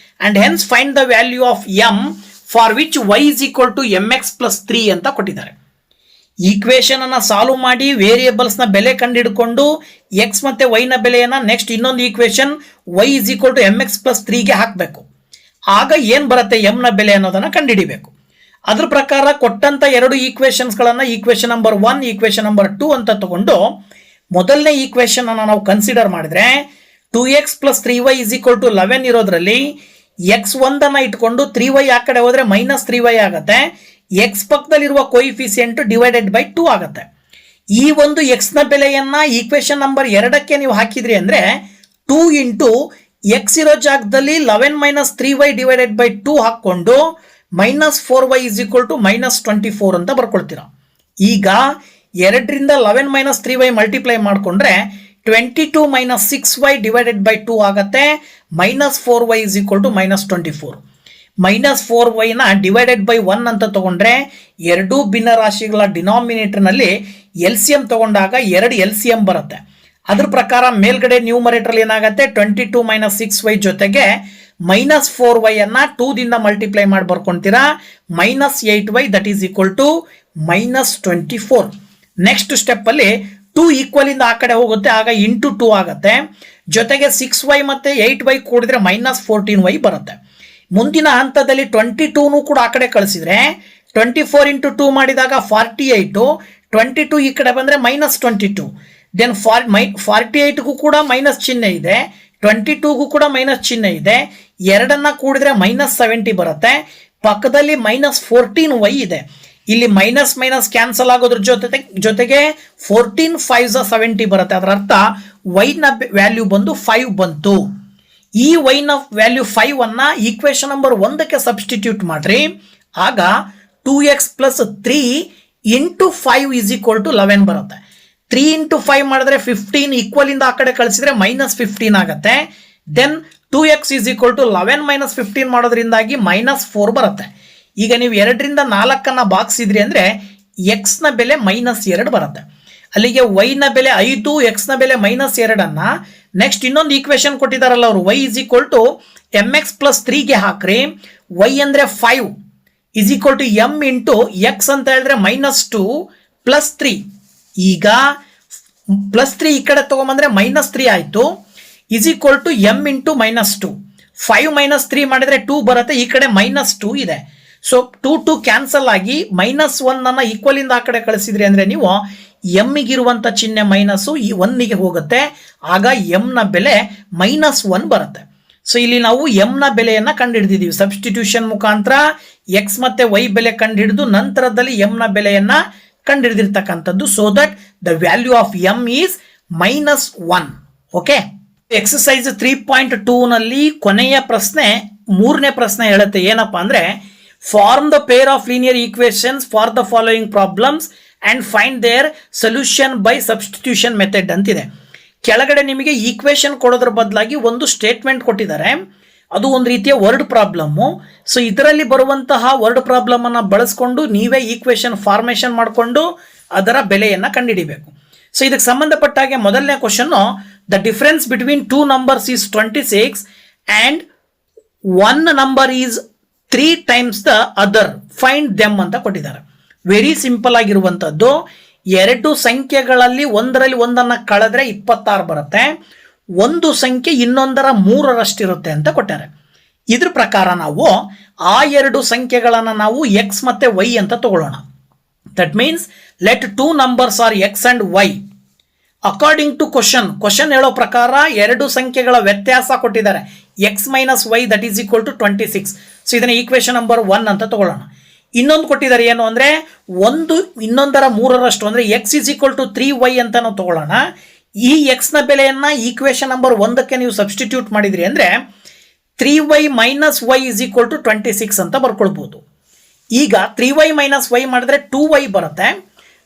and hence find the value of m for which y = mx + 3 ಅಂತ ಕೊಟ್ಟಿದ್ದಾರೆ. ಈಕ್ವೇಷನ್ ಅನ್ನ ಸಾಲ್ವ್ ಮಾಡಿ ವೇರಿಯೇಬಲ್ಸ್ ನ ಬೆಲೆ ಕಂಡುಹಿಡ್ಕೊಂಡು x ಮತ್ತೆ y ನ ಬೆಲೆಯನ್ನ ನೆಕ್ಸ್ಟ್ ಇನ್ನೊಂದು ಈಕ್ವೇಷನ್ y = mx + 3ಗೆ ಹಾಕಬೇಕು. ಆಗ ಏನ್ ಬರುತ್ತೆ m ನ ಬೆಲೆ ಅನ್ನೋದನ್ನ ಕಂಡುಹಿಡಿಬೇಕು. ಅದ್ರ ಪ್ರಕಾರ ಕೊಟ್ಟಂತ ಎರಡು ಈಕ್ವೇಷನ್ಸ್ ಗಳನ್ನ ಈಕ್ವೇಷನ್ ನಂಬರ್ 1 ಈಕ್ವೇಷನ್ ನಂಬರ್ 2 ಅಂತ ತಗೊಂಡು ಮೊದಲನೇ ಈಕ್ವೇಷನ್ ಅನ್ನ ನಾವು ಕನ್ಸಿಡರ್ ಮಾಡಿದ್ರೆ 2x + 3y = 11 ಇರೋದ್ರಲ್ಲಿ x1 ಅನ್ನ ಇಟ್ಕೊಂಡು 3y ಆ ಕಡೆ ಹೋದ್ರೆ -3y ಆಗುತ್ತೆ. x ಪಕ್ಕದಲ್ಲಿರುವ ಕೋಎಫಿಷಿಯಂಟ್ ಡಿವೈಡೆಡ್ ಬೈ 2 ಆಗುತ್ತೆ. ಈ ಒಂದು x ನ ಬೆಲೆಯನ್ನ ಈಕ್ವೇಷನ್ ನಂಬರ್ 2ಕ್ಕೆ ನೀವು ಹಾಕಿದ್ರಿ ಅಂದ್ರೆ 2 × x ಇರೋ ಜಾಗದಲ್ಲಿ 11 - 3y ಡಿವೈಡೆಡ್ ಬೈ 2 ಹಾಕೊಂಡು -4y = -24 ಅಂತ ಬರ್ಕೊಳ್ತೀರಾ. ಈಗ 2ರಿಂದ 11 - 3y ಮಲ್ಟಿಪ್ಲೈ ಮಾಡಿಕೊಂಡ್ರೆ 22 ಮೈನಸ್ 6y ಡಿವೈಡೆಡ್ ಬೈ 2 ಆಗುತ್ತೆ. -4y is equal to -24. -4y divided by 1 ಅಂತ ತಗೊಂಡ್ರೆ ಎರಡೂ ಭಿನ್ನರಾಶಿಗಳ ಡಿನಾಮಿನೇಟರ್ನಲ್ಲಿ LCM ತಗೊಂಡಾಗ 2 LCM ಬರುತ್ತೆ. ಅದ್ರ ಪ್ರಕಾರ ಮೇಲ್ಗಡೆ ನ್ಯೂಮರೇಟರ್ ಏನಾಗುತ್ತೆ 22 ಮೈನಸ್ 6y ಜೊತೆಗೆ -4y 2 ದಿಂದ ಮಲ್ಟಿಪ್ಲೈ ಮಾಡಿ ಬರ್ಕೊಂತೀರಾ. -8y that is equal to -24. Next step ಅಲ್ಲಿ 2 ಈಕ್ವಲ್ ಇಂದ ಆ ಕಡೆ ಹೋಗುತ್ತೆ, ಆಗ ಇಂಟು 2 ಆಗುತ್ತೆ. ಜೊತೆಗೆ 6y ಮತ್ತೆ 8y ಕೂಡಿದ್ರೆ -14y ಬರುತ್ತೆ. ಮುಂದಿನ ಹಂತದಲ್ಲಿ 22 ಕೂಡ ಆ ಕಡೆ ಕಳಿಸಿದ್ರೆ 24 ಇಂಟು 2 ಮಾಡಿದಾಗ 48, 22 ಈ ಕಡೆ ಬಂದ್ರೆ -22. ದೆನ್ 48ಗೂ ಕೂಡ ಮೈನಸ್ ಚಿಹ್ನೆ ಇದೆ, 22ಗೂ ಕೂಡ ಮೈನಸ್ ಚಿಹ್ನೆ ಇದೆ. ಎರಡನ್ನ ಕೂಡಿದ್ರೆ -70 ಬರುತ್ತೆ. ಪಕ್ಕದಲ್ಲಿ -14y ಇದೆ. ಇಲ್ಲಿ ಮೈನಸ್ ಮೈನಸ್ ಕ್ಯಾನ್ಸಲ್ ಆಗೋದ್ರ ಜೊತೆಗೆ 14 5 70 ಬರುತ್ತೆ. ಅದರ ಅರ್ಥ y ನ ವ್ಯಾಲ್ಯೂ ಬಂದು 5 ಬಂತು. ಈ y ನ ವ್ಯಾಲ್ಯೂ 5 ಅನ್ನ ಈಕ್ವೇಶನ್ ನಂಬರ್ 1ಕ್ಕೆ ಸಬ್ಸ್ಟಿಟ್ಯೂಟ್ ಮಾಡ್ರಿ. ಆಗ 2x plus 3 into 5 is equal to 11 ಬರುತ್ತೆ. 3 ಇಂಟು 5 ಮಾಡಿದ್ರೆ 15, ಈಕ್ವಲ್ ಇಂದ ಆ ಕಡೆ ಕಳಿಸಿದ್ರೆ -15 ಆಗುತ್ತೆ. Then 2x is equal to 11 minus 15 ಮಾಡೋದ್ರಿಂದಾಗಿ -4 ಬರುತ್ತೆ. ಈಗ ನೀವು 2ರಿಂದ 4 ಬಾಗಿಸಿದ್ರಿ ಅಂದ್ರೆ x ನ ಬೆಲೆ -2 ಬರುತ್ತೆ. ಅಲ್ಲಿಗೆ y ನ ಬೆಲೆ 5, x ನ ಬೆಲೆ -2 ನೆಕ್ಸ್ಟ್ ಇನ್ನೊಂದು ಈಕ್ವೇಶನ್ ಕೊಟ್ಟಿದಾರಲ್ಲ ಅವರು, y is equal to mx plus 3ಗೆ ಹಾಕ್ರಿ. y ಅಂದ್ರೆ 5 is equal to m into x ಅಂತ ಹೇಳಿದ್ರೆ -2 ಪ್ಲಸ್ 3. ಈಗ +3 ಈ ಕಡೆ ತಗೊಂಬಂದ್ರೆ -3 ಆಯ್ತು. Is equal to m into -2. 5 minus 3 ಮಾಡಿದ್ರೆ 2 ಬರುತ್ತೆ. ಈ ಕಡೆ -2 ಇದೆ. ಸೊ 2 ಕ್ಯಾನ್ಸಲ್ ಆಗಿ -1 ಈಕ್ವಲ್ ಇಂದ ಆ ಕಡೆ ಕಳಿಸಿದ್ರಿ ಅಂದ್ರೆ ನೀವು m ಗಿರುವಂತ ಚಿಹ್ನೆ ಮೈನಸ್ಸು ಈ 1ಗೆ ಹೋಗುತ್ತೆ. ಆಗ m ನ ಬೆಲೆ -1 ಬರುತ್ತೆ. ಸೊ ಇಲ್ಲಿ ನಾವು m ನ ಬೆಲೆಯನ್ನ ಕಂಡುಹಿಡಿದಿದ್ದೀವಿ. ಸಬ್ಸ್ಟಿಟ್ಯೂಷನ್ ಮುಖಾಂತರ x ಮತ್ತೆ y ಬೆಲೆ ಕಂಡುಹಿಡಿದು ನಂತರದಲ್ಲಿ m ನ ಬೆಲೆಯನ್ನ ಕಂಡುಹಿಡಿದಿರ್ತಕ್ಕಂಥದ್ದು. So that the value of m is -1. Okay, exercise 3.2 ನಲ್ಲಿ ಕೊನೆಯ ಪ್ರಶ್ನೆ 3ನೇ ಪ್ರಶ್ನೆ ಹೇಳುತ್ತೆ. ಏನಪ್ಪಾ ಅಂದ್ರೆ form the pair of linear equations for the following problems and find their solution by substitution method ಅಂತಿದೆ. ಕೆಳಗಡೆ ನಿಮಗೆ ಈಕ್ವೇಶನ್ ಕೊಡೋದ್ರ ಬದಲಾಗಿ ಒಂದು ಸ್ಟೇಟ್ಮೆಂಟ್ ಕೊಟ್ಟಿದ್ದಾರೆ. ಅದು ಒಂದು ರೀತಿಯ ವರ್ಡ್ ಪ್ರಾಬ್ಲಮ್ಮು. ಸೊ ಇದರಲ್ಲಿ ಬರುವಂತಹ ವರ್ಡ್ ಪ್ರಾಬ್ಲಮ್ ಅನ್ನ ಬಳಸ್ಕೊಂಡು ನೀವೇ ಈಕ್ವೇಶನ್ ಫಾರ್ಮೇಶನ್ ಮಾಡಿಕೊಂಡು ಅದರ ಬೆಲೆಯನ್ನ ಕಂಡುಹಿಡಿಬೇಕು. ಸೊ ಇದಕ್ಕೆ ಸಂಬಂಧಪಟ್ಟ ಹಾಗೆ ಮೊದಲನೇ question, the difference between 2 numbers is 26 and 1 number is 3 times the other, find them ಅಂತ ಕೊಟ್ಟಿದ್ದಾರೆ. ವೆರಿ ಸಿಂಪಲ್ ಆಗಿರುವಂತದ್ದು. 2 ಸಂಖ್ಯೆಗಳಲ್ಲಿ ಒಂದರಲ್ಲಿ ಒಂದನ್ನ ಕಳೆದ್ರೆ 26 ಬರುತ್ತೆ. ಒಂದು ಸಂಖ್ಯೆ ಇನ್ನೊಂದರ 3ರಷ್ಟಿರುತ್ತೆ ಅಂತ ಕೊಟ್ಟಾರೆ. ಇದ್ರ ಪ್ರಕಾರ ನಾವು ಆ 2 ಸಂಖ್ಯೆಗಳನ್ನ ನಾವು x ಮತ್ತೆ y ಅಂತ ತಗೊಳ್ಳೋಣ. That means let 2 numbers are x and y. According to question ಹೇಳೋ ಪ್ರಕಾರ 2 ಸಂಖ್ಯೆಗಳ ವ್ಯತ್ಯಾಸ ಕೊಟ್ಟಿದ್ದಾರೆ. x minus y that is equal to 26. So ಇದನ್ನ ಈಕ್ವೇಶನ್ ನಂಬರ್ 1 ಅಂತ ತಗೊಳ್ಳೋಣ. ಇನ್ನೊಂದು ಕೊಟ್ಟಿದ್ದಾರೆ ಏನು ಅಂದ್ರೆ ಒಂದು ಇನ್ನೊಂದರ 3ರಷ್ಟು ಅಂದ್ರೆ x is equal to 3y ಅಂತ ನಾವು ತಗೊಳ್ಳೋಣ. ಈ x ನ ಬೆಲೆಯನ್ನ ಈಕ್ವೇಶನ್ ನಂಬರ್ 1ಕ್ಕೆ ನೀವು ಸಬ್ಸ್ಟಿಟ್ಯೂಟ್ ಮಾಡಿದ್ರಿ ಅಂದ್ರೆ 3y minus y is equal to 26 ಅಂತ ಬರ್ಕೊಳ್ಬಹುದು. ಈಗ 3y ಮೈನಸ್ y ಮಾಡಿದ್ರೆ 2y ಬರುತ್ತೆ.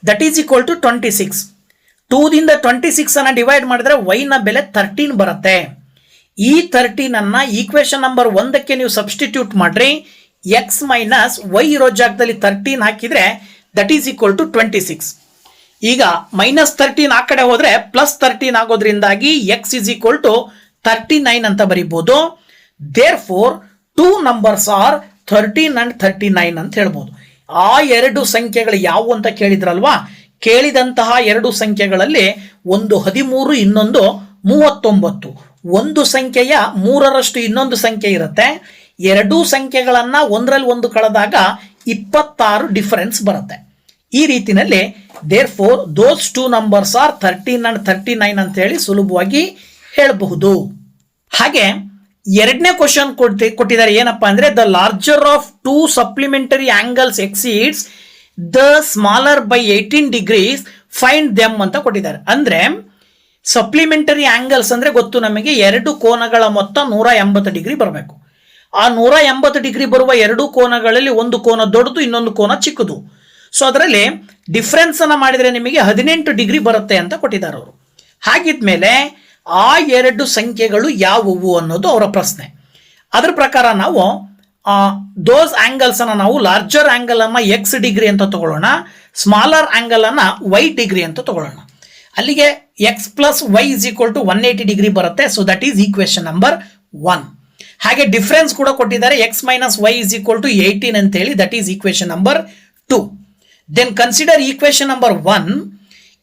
That is equal to 26. 2 ದಿಂದ 26 ಅನ್ನ ಡಿವೈಡ್ ಮಾಡಿದ್ರೆ y ನ ಬೆಲೆ 13 ಬರುತ್ತೆ. ಈ 13 ಅನ್ನ ಈಕ್ವೇಶನ್ ನಂಬರ್ 1ಕ್ಕೆ ನೀವು ಸಬ್ಸ್ಟಿಟ್ಯೂಟ್ ಮಾಡ್ರಿ. x ಮೈನಸ್ y ಇರೋ ಜಾಗದಲ್ಲಿ 13 ಹಾಕಿದ್ರೆ ದಟ್ ಈಸ್ ಈಕ್ವಲ್ ಟು 26. ಈಗ -13 ಆ ಕಡೆ ಹೋದ್ರೆ +13 ಆಗೋದ್ರಿಂದಾಗಿ x ಇಸ್ ಈಕ್ವಲ್ ಟು 39 ಅಂತ ಬರೀಬಹುದು. Therefore 2 numbers are 13 and 39 ಅಂತ ಹೇಳ್ಬೋದು. ಆ 2 ಸಂಖ್ಯೆಗಳು ಯಾವುವು ಅಂತ ಕೇಳಿದ್ರಲ್ವಾ, ಕೇಳಿದಂತಹ 2 ಸಂಖ್ಯೆಗಳಲ್ಲಿ ಒಂದು 13, ಇನ್ನೊಂದು 39. ಒಂದು ಸಂಖ್ಯೆಯ 3ರಷ್ಟು ಇನ್ನೊಂದು ಸಂಖ್ಯೆ ಇರುತ್ತೆ. 2 ಸಂಖ್ಯೆಗಳನ್ನ ಒಂದರಲ್ಲಿ ಒಂದು ಕಳೆದಾಗ 26 ಡಿಫರೆನ್ಸ್ ಬರುತ್ತೆ. ಈ ರೀತಿನಲ್ಲಿ therefore those 2 numbers are 13 and 39 ಅಂತ ಹೇಳಿ ಸುಲಭವಾಗಿ ಹೇಳಬಹುದು. ಹಾಗೆ ಎರಡನೇ ಕ್ವಶನ್ ಕೊಟ್ಟಿದ್ದಾರೆ. ಏನಪ್ಪಾ ಅಂದ್ರೆ the larger of 2 supplementary angles exceeds the smaller by 18 degrees, find them ಅಂತ ಕೊಟ್ಟಿದ್ದಾರೆ. ಅಂದ್ರೆ ಸಪ್ಲಿಮೆಂಟರಿ ಆಂಗಲ್ಸ್ ಅಂದ್ರೆ ಗೊತ್ತು ನಮಗೆ, 2 ಕೋನಗಳ ಮೊತ್ತ 180 ಡಿಗ್ರಿ ಬರಬೇಕು. ಆ 180 ಡಿಗ್ರಿ ಬರುವ 2 ಕೋನಗಳಲ್ಲಿ ಒಂದು ಕೋನ ದೊಡ್ಡದು, ಇನ್ನೊಂದು ಕೋನ ಚಿಕ್ಕದು. ಸೊ ಅದರಲ್ಲಿ ಡಿಫರೆನ್ಸ್ ಅನ್ನ ಮಾಡಿದ್ರೆ ನಿಮಗೆ 18 ಡಿಗ್ರಿ ಬರುತ್ತೆ ಅಂತ ಕೊಟ್ಟಿದ್ದಾರೆ ಅವರು. ಹಾಗಿದ್ಮೇಲೆ ಆ ಎರಡು ಸಂಖ್ಯೆಗಳು ಯಾವುವು ಅನ್ನೋದು ಅವರ ಪ್ರಶ್ನೆ. ಅದ್ರ ಪ್ರಕಾರ ನಾವು ದೋಸ್ ಆಂಗಲ್ಸ್ ಅನ್ನ ನಾವು ಲಾರ್ಜರ್ ಆಂಗಲ್ ಅನ್ನ ಎಕ್ಸ್ ಡಿಗ್ರಿ ಅಂತ ತಗೊಳ್ಳೋಣ, ಸ್ಮಾಲರ್ ಆಂಗಲ್ ಅನ್ನ ವೈ ಡಿಗ್ರಿ ಅಂತ ತಗೊಳ್ಳೋಣ. ಅಲ್ಲಿಗೆ x plus Y is equal to 180 degree ಬರುತ್ತೆ. So that is equation number 1. ಹಾಗೆ ಡಿಫರೆನ್ಸ್ ಕೂಡ ಕೊಟ್ಟಿದ್ದಾರೆ, x minus Y is equal to 18 ಅಂತ ಹೇಳಿ, that is equation number 2. Then consider equation number 1,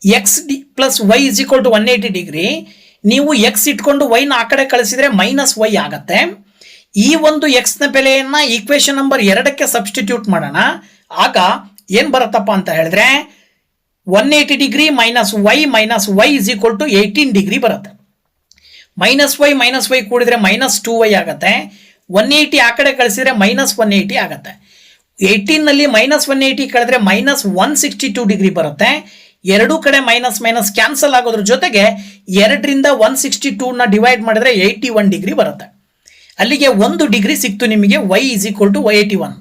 x plus Y is equal to 180 degree. ನೀವು x ಇಟ್ಕೊಂಡು ವೈನ ಆ ಕಡೆ ಕಳಿಸಿದ್ರೆ ಮೈನಸ್ ವೈ ಆಗತ್ತೆ. ಈ ಒಂದು ಎಕ್ಸ್ ನ ಬೆಲೆಯನ್ನ ಈಕ್ವೇಶನ್ ನಂಬರ್ 2ಕ್ಕೆ ಸಬ್ಸ್ಟಿಟ್ಯೂಟ್ ಮಾಡೋಣ. ಆಗ ಏನ್ ಬರುತ್ತಪ್ಪ ಅಂತ ಹೇಳಿದ್ರೆ 180 degree minus Y is equal to 18 degree ಬರುತ್ತೆ. ಮೈನಸ್ ವೈ ಕೂಡಿದ್ರೆ ಮೈನಸ್ 2y ಆಗತ್ತೆ. 180 ಆ ಕಡೆ ಕಳಿಸಿದ್ರೆ ಮೈನಸ್ 180 ಆಗತ್ತೆ. 18 ನಲ್ಲಿ ಮೈನಸ್ 180 ಕಳೆದ್ರೆ ಮೈನಸ್ 162 ಡಿಗ್ರಿ ಬರುತ್ತೆ. ಎರಡೂ ಕಡೆ ಮೈನಸ್ ಮೈನಸ್ ಕ್ಯಾನ್ಸಲ್ ಆಗೋದ್ರ ಜೊತೆಗೆ 2ರಿಂದ 162 ನ ಡಿವೈಡ್ ಮಾಡಿದ್ರೆ 81 ಡಿಗ್ರಿ ಬರುತ್ತೆ. ಅಲ್ಲಿಗೆ 1 ಡಿಗ್ರಿ ಸಿಕ್ತು ನಿಮಗೆ. y is equal to 81.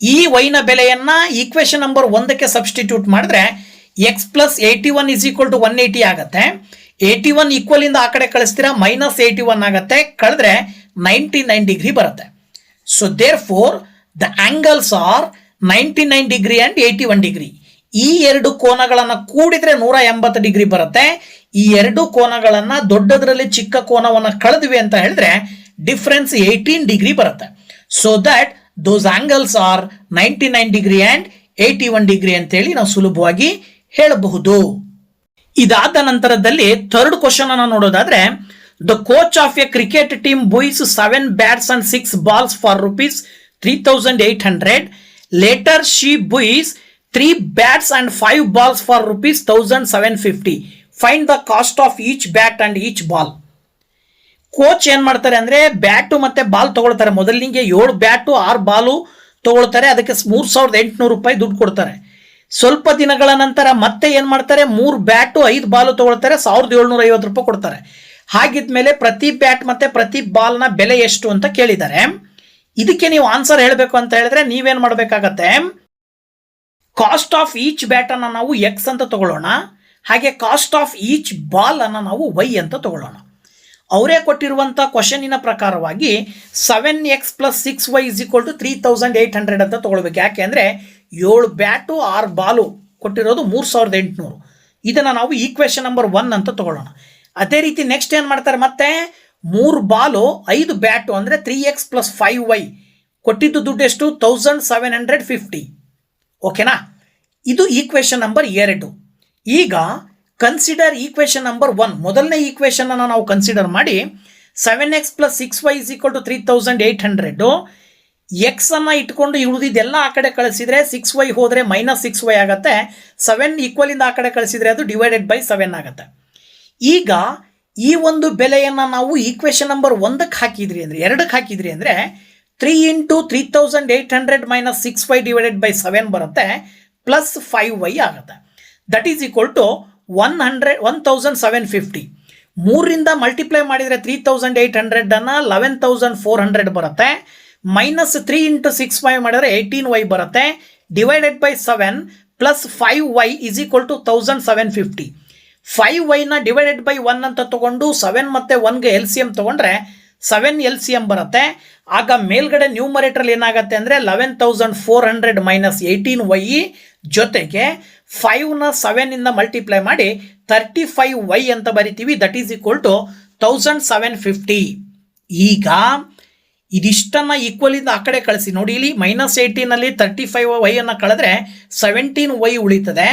ಈ y ನ ಬೆಲೆಯನ್ನ ಈಕ್ವೇಶನ್ ನಂಬರ್ 1ಕ್ಕೆ ಸಬ್ಸ್ಟಿಟ್ಯೂಟ್ ಮಾಡಿದ್ರೆ x plus 81 is equal to 180 ಆಗತ್ತೆ. 81 ಈಕ್ವಲ್ ಇಂದ ಆ ಕಡೆ ಕಳಿಸ್ತೀರಾ ಮೈನಸ್ 81 ಆಗತ್ತೆ, ಕಳೆದ್ರೆ 99 ಡಿಗ್ರಿ ಬರುತ್ತೆ. So therefore the angles are 99 degree and 81 degree. ಈ ಎರಡು ಕೋನಗಳನ್ನ ಕೂಡಿದ್ರೆ 180 ಡಿಗ್ರಿ ಬರುತ್ತೆ. ಈ ಎರಡು ಕೋನಗಳನ್ನ ದೊಡ್ಡದರಲ್ಲಿ ಚಿಕ್ಕ ಕೋನವನ್ನ ಕಳೆದ್ವಿ ಅಂತ ಹೇಳಿದ್ರೆ ಡಿಫರೆನ್ಸ್ 18 ಡಿಗ್ರಿ ಬರುತ್ತೆ. So that those angles are 99 degree and 81 degree ಅಂತ ಹೇಳಿ ನಾವು ಸುಲಭವಾಗಿ ಹೇಳಬಹುದು. ಇದಾದ ನಂತರದಲ್ಲಿ ಥರ್ಡ್ ಕ್ವಶನ್ ಅನ್ನು ನೋಡೋದಾದ್ರೆ, the coach of a cricket team buys 7 bats and 6 balls for ₹3,800. Later she buys 3 bats and 5 balls for ₹1,750. Find the cost of each bat and each ball. Coach ಏನ್ ಮಾಡ್ತಾರೆ ಅಂದ್ರೆ ಬ್ಯಾಟು ಮತ್ತೆ ball ತಗೊಳ್ತಾರೆ. ಮೊದಲಿಗೆ 7 bat 6 Balu ತಗೊಳ್ತಾರೆ. ಅದಕ್ಕೆ ₹3,800 ದುಡ್ಡು ಕೊಡ್ತಾರೆ. ಸ್ವಲ್ಪ ದಿನಗಳ ನಂತರ ಮತ್ತೆ ಏನ್ ಮಾಡ್ತಾರೆ, 3 ಬ್ಯಾಟು 5 ಬಾಲು ತಗೊಳ್ತಾರೆ, ₹1,750 ಕೊಡ್ತಾರೆ. ಹಾಗಿದ್ಮೇಲೆ ಪ್ರತಿ ಬ್ಯಾಟ್ ಮತ್ತೆ ಪ್ರತಿ ಬಾಲ್ನ ಬೆಲೆ ಎಷ್ಟು ಅಂತ ಕೇಳಿದ್ದಾರೆ. ಇದಕ್ಕೆ ನೀವು ಆನ್ಸರ್ ಹೇಳಬೇಕು ಅಂತ ಹೇಳಿದ್ರೆ ನೀವೇನ್ ಮಾಡ್ಬೇಕಾಗತ್ತೆ, ಕಾಸ್ಟ್ ಆಫ್ ಈಚ್ ಬ್ಯಾಟ್ ಅನ್ನ ನಾವು ಎಕ್ಸ್ ಅಂತ ತಗೊಳ್ಳೋಣ, ಹಾಗೆ ಕಾಸ್ಟ್ ಆಫ್ ಈಚ್ ಬಾಲ್ ಅನ್ನ ನಾವು ವೈ ಅಂತ ತಗೊಳ್ಳೋಣ. ಅವರೇ ಕೊಟ್ಟಿರುವಂತ ಕ್ವಶನಿನ ಪ್ರಕಾರವಾಗಿ 7x + 6y = 3,800 ಅಂತ ತಗೊಳ್ಬೇಕು. ಯಾಕೆ ಅಂದ್ರೆ 7 ಬ್ಯಾಟು 6 ಬಾಲು ಕೊಟ್ಟಿರೋದು 3,800. ಇದನ್ನ ನಾವು ಈಕ್ವೇಶನ್ ನಂಬರ್ 1 ಅಂತ ತಗೊಳ್ಳೋಣ. ಅದೇ ರೀತಿ ನೆಕ್ಸ್ಟ್ ಏನ್ ಮಾಡ್ತಾರೆ, ಮತ್ತೆ 3 ಬಾಲು 5 ಬ್ಯಾಟು ಅಂದ್ರೆ 3x + 5y ಕೊಟ್ಟಿದ್ದು ದುಡ್ಡು ಎಷ್ಟು, 1,750. ಓಕೆನಾ? ಇದು ಈಕ್ವೇಶನ್ ನಂಬರ್ 2. ಈಗ ಕನ್ಸಿಡರ್ ಈಕ್ವೇಶನ್ ನಂಬರ್ 1. ಮೊದಲನೇ ಈಕ್ವೇಶನ್ ಅನ್ನು ನಾವು ಕನ್ಸಿಡರ್ ಮಾಡಿ 7x + 6y = 3,800. ಎಕ್ಸ್ ಅನ್ನ ಇಟ್ಕೊಂಡು ಉಳಿದಿದ್ದೆಲ್ಲ ಆ ಕಡೆ ಕಳಿಸಿದ್ರೆ 6y ಹೋದ್ರೆ -6y ಆಗುತ್ತೆ. 7 ಈಕ್ವಲ್ ಇಂದ ಆ ಕಡೆ ಕಳಿಸಿದ್ರೆ ಅದು /7 ಆಗುತ್ತೆ. ಈಗ ಈ ಒಂದು ಬೆಲೆಯನ್ನ ನಾವು ಈಕ್ವೇಶನ್ ನಂಬರ್ 1ಕ್ಕೆ ಹಾಕಿದ್ರಿ ಅಂದ್ರೆ 2ಕ್ಕೆ ಹಾಕಿದ್ರಿ ಅಂದ್ರೆ 3 × 3,800 - 6y /7 ಬರುತ್ತೆ, ಪ್ಲಸ್ 5y ಆಗುತ್ತೆ. That is equal to 1,750. 3ರಿಂದ ಮಲ್ಟಿಪ್ಲೈ ಮಾಡಿದರೆ 3,800 ಅನ್ನ 11,400 ಬರುತ್ತೆ. -3 × 6y ಮಾಡಿದ್ರೆ 18y ಬರುತ್ತೆ. /7 ಪ್ಲಸ್ 5y = 1,750. 5y ನ /1 ಅಂತ ತಗೊಂಡು 7 ಮತ್ತೆ 1ಗೆ LCM ತಗೊಂಡ್ರೆ 7 LCM ಬರುತ್ತೆ. ಆಗ ಮೇಲ್ಗಡೆ ನ್ಯೂಮರೇಟರ್ ಏನಾಗುತ್ತೆ ಅಂದ್ರೆ 11,400 - 18y ಜೊತೆಗೆ 5ನ 7 ಇಂದ ಮಲ್ಟಿಪ್ಲೈ ಮಾಡಿ 35y ಅಂತ ಬರಿತೀವಿ. That is equal to 1,750. ಈಗ ಇದಿಷ್ಟನ್ನ ಈಕ್ವಲ್ ಇಂದ ಆ ಕಡೆ ಕಳಿಸಿ ನೋಡಿ. ಇಲ್ಲಿ -18 ಅಲ್ಲಿ 35y ಅನ್ನ ಕಳೆದ್ರೆ 17y ಉಳಿತದೆ.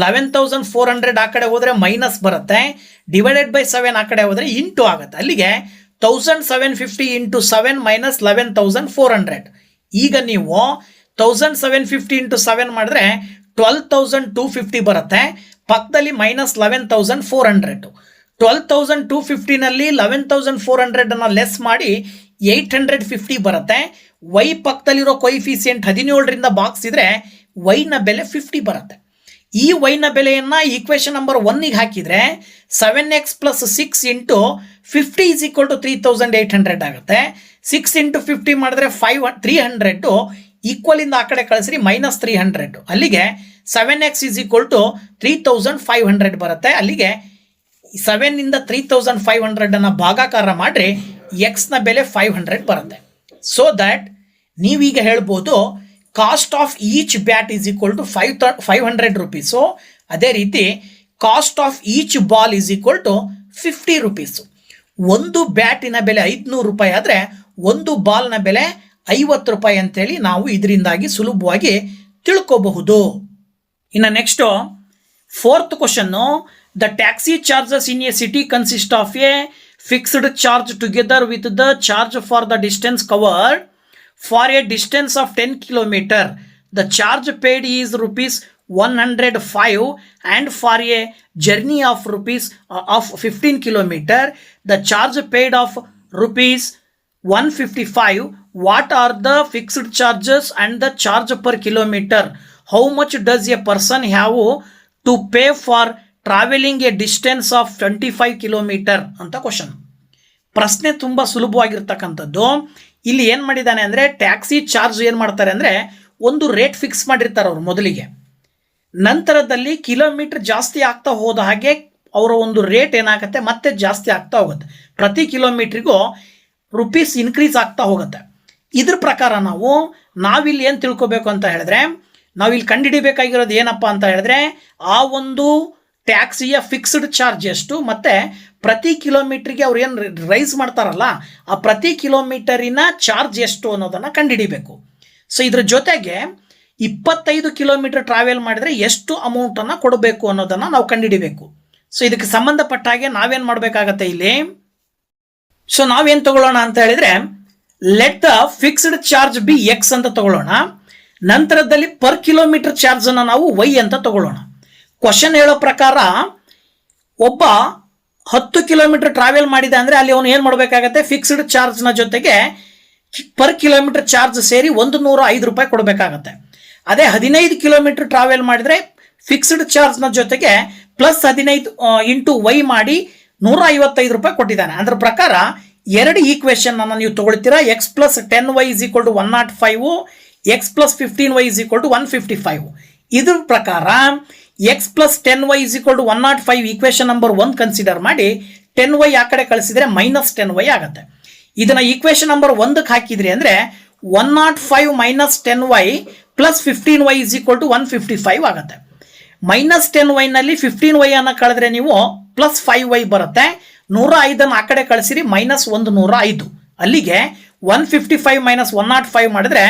11,400 ಆ ಕಡೆ ಹೋದ್ರೆ ಮೈನಸ್ ಬರುತ್ತೆ. /7 ಆ ಕಡೆ ಹೋದ್ರೆ ಇಂಟು ಆಗುತ್ತೆ. ಅಲ್ಲಿಗೆ 1,750 × 7 - 11,400. ಈಗ ನೀವು 1,750 × 7 ಮಾಡಿದ್ರೆ 12,250 ಬರುತ್ತೆ. ಪಕ್ಕದಲ್ಲಿ -11,400. 12,250 ನಲ್ಲಿ 11,400 ಅನ್ನ ಲೆಸ್ ಮಾಡಿ 850 ಬರುತ್ತೆ. ವೈ ಪಕ್ಕದಲ್ಲಿರೋ ಕೊಯಿಫಿಸಿಯೆಂಟ್ 17ರಿಂದ ಬಾಗಿಸಿದ್ರೆ ವೈನ ಬೆಲೆ 50 ಬರುತ್ತೆ. ಈ ವೈನ ಬೆಲೆಯನ್ನ ಈಕ್ವೇಶನ್ ನಂಬರ್ 1ಗೆ ಹಾಕಿದ್ರೆ 7x + 6 × 50 = 3,800 ಆಗುತ್ತೆ. 6 × 50 ಮಾಡಿದ್ರೆ 300. ಈಕ್ವಲ್ ಇಂದ ಆ ಕಡೆ ಕಳಿಸ್ರಿ -300. ಅಲ್ಲಿಗೆ 7x = 3,500 ಬರುತ್ತೆ. ಅಲ್ಲಿಗೆ 7 3500 ಭಾಗಾಕಾರ ಮಾಡಿರಿ ಎಕ್ಸ್ನ ಬೆಲೆ 500 ಬರುತ್ತೆ. ಸೊ ದ್ಯಾಟ್ ನೀವೀಗ ಹೇಳ್ಬೋದು cost of each bat is equal to 500 rupees. ಅದೇ ರೀತಿ cost of each ball is equal to 50 rupees. ಒಂದು ಬ್ಯಾಟಿನ ಬೆಲೆ 500 ರೂಪಾಯಿ ಆದರೆ ಒಂದು ಬಾಲ್ನ ಬೆಲೆ 50 ರೂಪಾಯಿ ಅಂತೇಳಿ ನಾವು ಇದರಿಂದಾಗಿ ಸುಲಭವಾಗಿ ತಿಳ್ಕೋಬಹುದು. ಇನ್ನು next 4th question, the taxi charges in a city consist of A fixed charge together with the charge for the distance covered for A distance of 10 kilometre. The charge paid is rupees 105 and for a journey of 15 kilometer the charge paid of rupees 155. What are the fixed charges and the charge per kilometer? How much does a person have to pay for traveling a distance of 25 kilometer ಅಂತ question. ಪ್ರಶ್ನೆ ತುಂಬ ಸುಲಭವಾಗಿರ್ತಕ್ಕಂಥದ್ದು. ಇಲ್ಲಿ ಏನು ಮಾಡಿದ್ದಾನೆ ಅಂದರೆ taxi charge ಏನು ಮಾಡ್ತಾರೆ ಅಂದರೆ ಒಂದು ರೇಟ್ ಫಿಕ್ಸ್ ಮಾಡಿರ್ತಾರೆ ಅವರು ಮೊದಲಿಗೆ. ನಂತರದಲ್ಲಿ ಕಿಲೋಮೀಟರ್ ಜಾಸ್ತಿ ಆಗ್ತಾ ಹೋದ ಹಾಗೆ ಅವರ ಒಂದು ರೇಟ್ ಏನಾಗುತ್ತೆ ಮತ್ತೆ ಜಾಸ್ತಿ ಆಗ್ತಾ ಹೋಗುತ್ತೆ. ಪ್ರತಿ ಕಿಲೋಮೀಟ್ರಿಗೂ ರುಪೀಸ್ ಇನ್ಕ್ರೀಸ್ ಆಗ್ತಾ ಹೋಗುತ್ತೆ. ಇದ್ರ ಪ್ರಕಾರ ನಾವಿಲ್ಲಿ ಏನು ತಿಳ್ಕೊಬೇಕು ಅಂತ ಹೇಳಿದ್ರೆ, ನಾವಿಲ್ಲಿ ಕಂಡುಹಿಡಿಬೇಕಾಗಿರೋದು ಏನಪ್ಪ ಅಂತ ಹೇಳಿದ್ರೆ ಆ ಒಂದು ಟ್ಯಾಕ್ಸಿಯ ಫಿಕ್ಸ್ಡ್ ಚಾರ್ಜ್ ಎಷ್ಟು ಮತ್ತು ಪ್ರತಿ ಕಿಲೋಮೀಟ್ರಿಗೆ ಅವ್ರು ಏನು ರೈಸ್ ಮಾಡ್ತಾರಲ್ಲ ಆ ಪ್ರತಿ ಕಿಲೋಮೀಟರಿನ ಚಾರ್ಜ್ ಎಷ್ಟು ಅನ್ನೋದನ್ನು ಕಂಡುಹಿಡಿಬೇಕು. ಸೊ ಇದ್ರ ಜೊತೆಗೆ 25 ಕಿಲೋಮೀಟರ್ ಟ್ರಾವೆಲ್ ಮಾಡಿದ್ರೆ ಎಷ್ಟು ಅಮೌಂಟನ್ನು ಕೊಡಬೇಕು ಅನ್ನೋದನ್ನು ನಾವು ಕಂಡುಹಿಡಿಬೇಕು. ಸೊ ಇದಕ್ಕೆ ಸಂಬಂಧಪಟ್ಟ ಹಾಗೆ ನಾವೇನು ಮಾಡಬೇಕಾಗತ್ತೆ ಇಲ್ಲಿ. ಸೊ ನಾವೇನು ತಗೊಳ್ಳೋಣ ಅಂತ ಹೇಳಿದ್ರೆ let the fixed charge B X ಅಂತ ತಗೊಳ್ಳೋಣ. ನಂತರದಲ್ಲಿ ಪರ್ ಕಿಲೋಮೀಟರ್ ಚಾರ್ಜನ್ನು ನಾವು ವೈ ಅಂತ ತಗೊಳ್ಳೋಣ. ಕ್ವಶನ್ ಹೇಳೋ ಪ್ರಕಾರ ಒಬ್ಬ 10 ಕಿಲೋಮೀಟರ್ ಟ್ರಾವೆಲ್ ಮಾಡಿದೆ ಅಂದರೆ ಅಲ್ಲಿ ಅವನು ಏನು ಮಾಡಬೇಕಾಗತ್ತೆ, ಫಿಕ್ಸ್ಡ್ ಚಾರ್ಜ್ನ ಜೊತೆಗೆ ಪರ್ ಕಿಲೋಮೀಟರ್ ಚಾರ್ಜ್ ಸೇರಿ 105 ರೂಪಾಯಿ ಕೊಡಬೇಕಾಗತ್ತೆ. ಅದೇ 15 ಕಿಲೋಮೀಟರ್ ಟ್ರಾವೆಲ್ ಮಾಡಿದರೆ ಫಿಕ್ಸ್ಡ್ ಚಾರ್ಜ್ನ ಜೊತೆಗೆ ಪ್ಲಸ್ 15 ಇಂಟು ವೈ ಮಾಡಿ 155 ರೂಪಾಯಿ ಕೊಟ್ಟಿದ್ದಾನೆ. ಅದರ ಪ್ರಕಾರ ಎರಡು ಈಕ್ವೇಶನ್ ಅನ್ನು ನೀವು ತಗೊಳ್ತೀರಾ. X plus 10y is equal to 105, x plus 15y is equal to 155. ಇದ್ರ ಪ್ರಕಾರ x plus 10y is equal to 105 equation number 1 consider ಮಾಡಿ 10y ಆ ಕಡೆ ಕಳಿಸಿದ್ರೆ ಮೈನಸ್ 10y ಆಗುತ್ತೆ. ಇದನ್ನ ಈಕ್ವೇಶನ್ ನಂಬರ್ 1ಕ್ಕೆ ಹಾಕಿದ್ರಿ ಅಂದರೆ 105 minus 10y plus 15y is equal to 155 ಆಗುತ್ತೆ. ಮೈನಸ್ 10y ನಲ್ಲಿ 15y ಅನ್ನು ಕಳೆದ್ರೆ ನೀವು ಪ್ಲಸ್ 5y ಬರುತ್ತೆ. 105 ಆ ಕಡೆ ಕಳಿಸಿರಿ ಮೈನಸ್ 105. ಅಲ್ಲಿಗೆ 155 ಮೈನಸ್ 105 ಮಾಡಿದ್ರೆ